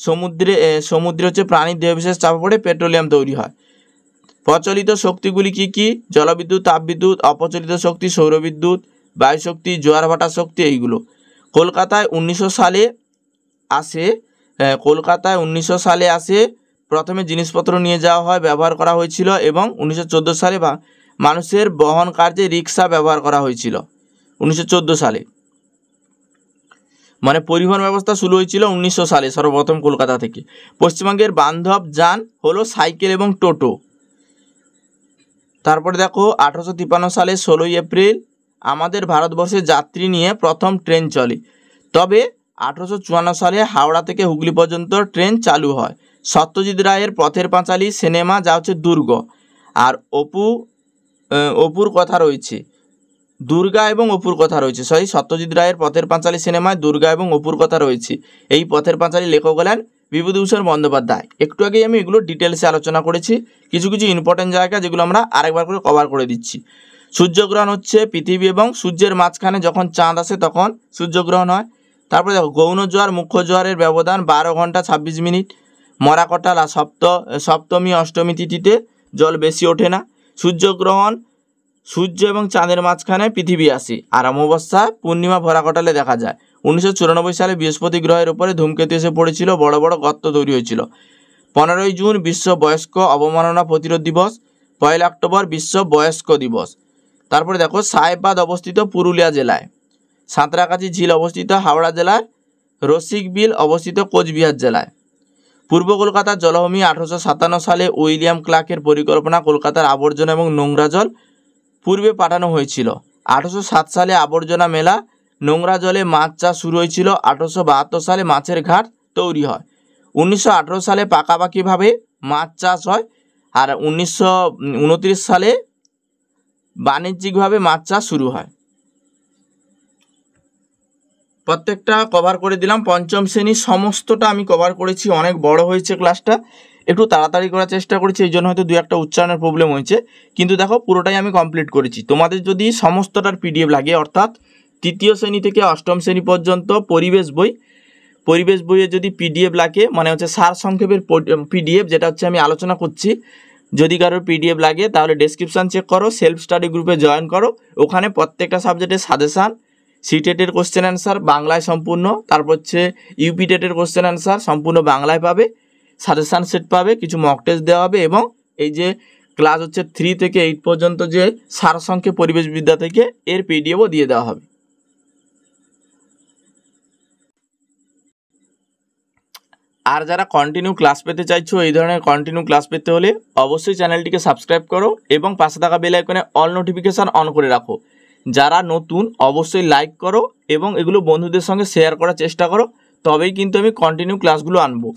সমুদ্রে হচ্ছে প্রাণীর দেহবিশেষ চাপা পড়ে পেট্রোলিয়াম তৈরি হয়। প্রচলিত শক্তিগুলি কি কি? জলবিদ্যুৎ, তাপবিদ্যুৎ, অপ্রচলিত শক্তি সৌরবিদ্যুৎ, বায়ুশক্তি, জোয়ার ভাটা শক্তি, এইগুলো। কলকাতায় 1900 সালে আসে প্রথমে জিনিসপত্র নিয়ে যাওয়া হয়, ব্যবহার করা হয়েছিল এবং 1914 সালে মানুষের বহন কার্যে রিক্সা ব্যবহার করা হয়েছিল 1914 সালে। মানে পরিবহন ব্যবস্থা শুরু হয়েছিল 1900 সালে সর্বপ্রথম কলকাতা থেকে। পশ্চিমবঙ্গের বান্ধব যান হলো সাইকেল এবং টোটো। তারপরে দেখো 1853 সালে 16 এপ্রিল আমাদের ভারতবর্ষে যাত্রী নিয়ে প্রথম ট্রেন চলে। তবে 1854 সালে হাওড়া থেকে হুগলি পর্যন্ত ট্রেন চালু হয়। সত্যজিৎ রায়ের পথের পাঁচালী সিনেমা, যা হচ্ছে দুর্গ। আর অপুর কথা রয়েছে, দুর্গা এবং অপুর কথা রয়েছে। সত্যজিৎ রায়ের পথের পাঁচালী সিনেমায় দুর্গা এবং অপুর কথা রয়েছে। এই পথের পাঁচালী লেখক হলেন বিভূতিভূষণ বন্দ্যোপাধ্যায়। একটু আগেই আমি এগুলো ডিটেলসে আলোচনা করেছি। কিছু ইম্পর্টেন্ট জায়গা যেগুলো আমরা আরেকবার করে কভার করে দিচ্ছি। সূর্যগ্রহণ হচ্ছে পৃথিবী এবং সূর্যের মাঝখানে যখন চাঁদ আসে তখন সূর্যগ্রহণ হয়। তারপরে দেখো গৌণ জোয়ার মুখ্য জোয়ারের ব্যবধান 12 ঘন্টা 26 মিনিট। মরাকটাল আর সপ্তমী অষ্টমী তিথিতে জল বেশি ওঠে না। সূর্যগ্রহণ সূর্য এবং চাঁদের মাঝখানে পৃথিবী আসে। আর অমাবস্যা পূর্ণিমা ভরাকটালে দেখা যায়। 1994 সালে বৃহস্পতি গ্রহের উপরে ধূমকেতু এসে পড়েছিল, বড় বড় গর্ত তৈরি হয়েছিল। 15ই জুন বিশ্ব বয়স্ক অবমাননা প্রতিরোধ দিবস। 1 অক্টোবর বিশ্ব বয়স্ক দিবস। তারপরে দেখো সাহেববাদ অবস্থিত পুরুলিয়া জেলায়। সাঁতরাগাছি ঝিল অবস্থিত হাওড়া জেলায়। রসিকবিল অবস্থিত কোচবিহার জেলায়। পূর্ব কলকাতার জলভূমি 1857 সালে উইলিয়াম ক্লার্কের পরিকল্পনা কলকাতার আবর্জনা এবং নোংরা জল পূর্বে পাঠানো হয়েছিল। 1807 সালে আবর্জনা মেলা, নোংরা জলে মাছ চাষ শুরু হয়েছিল। 1872 সালে মাছের ঘাট তৈরি হয়। 1918 সালে পাকাপাকিভাবে মাছ চাষ হয়। আর 1929 সালে বাণিজ্যিকভাবে মাছ চাষ শুরু হয়। প্রত্যেকটা কভার করে দিলাম। পঞ্চম শ্রেণীর সমস্তটা আমি কভার করেছি। অনেক বড় হয়েছে ক্লাসটা, একটু তাড়াতাড়ি করার চেষ্টা করেছি, এই জন্য হয়তো 2-1টা উচ্চারণের প্রবলেম হয়েছে, কিন্তু দেখো পুরোটাই আমি কমপ্লিট করেছি। তোমাদের যদি সমস্তটার পিডিএফ লাগে, অর্থাৎ 3য় শ্রেণী থেকে 8ম শ্রেণী পর্যন্ত পরিবেশ বইয়ের যদি পিডিএফ লাগে, মানে হচ্ছে সার সংক্ষেপের পিডিএফ, যেটা হচ্ছে আমি আলোচনা করছি, যদি কারোর পিডিএফ লাগে তাহলে ডেসক্রিপশান চেক করো, সেলফ স্টাডি গ্রুপে জয়েন করো। ওখানে প্রত্যেকটা সাবজেক্টের সাজেশান, সিটেটের কোশ্চেন অ্যান্সার বাংলায় সম্পূর্ণ, তারপর হচ্ছে ইউপি টেটের কোশ্চেন অ্যান্সার সম্পূর্ণ বাংলায় পাবে, সাজেশান সেট পাবে, কিছু মক টেস্ট দেওয়া হবে, এবং এই যে ক্লাস হচ্ছে 3 থেকে 8 পর্যন্ত যে সারসংক্ষেপ পরিবেশবিদ্যা থেকে এর পিডিএফও দিয়ে দেওয়া হবে। আর যারা কন্টিনিউ ক্লাস পেতে চাইছো, এই ধরনের কন্টিনিউ ক্লাস পেতে হলে অবশ্যই চ্যানেলটিকে সাবস্ক্রাইব করো এবং পাশে থাকা বেল আইকনে অল নোটিফিকেশান অন করে রাখো। যারা নতুন অবশ্যই লাইক করো এবং এগুলো বন্ধুদের সঙ্গে শেয়ার করার চেষ্টা করো, তবেই কিন্তু আমি কন্টিনিউ ক্লাসগুলো আনবো।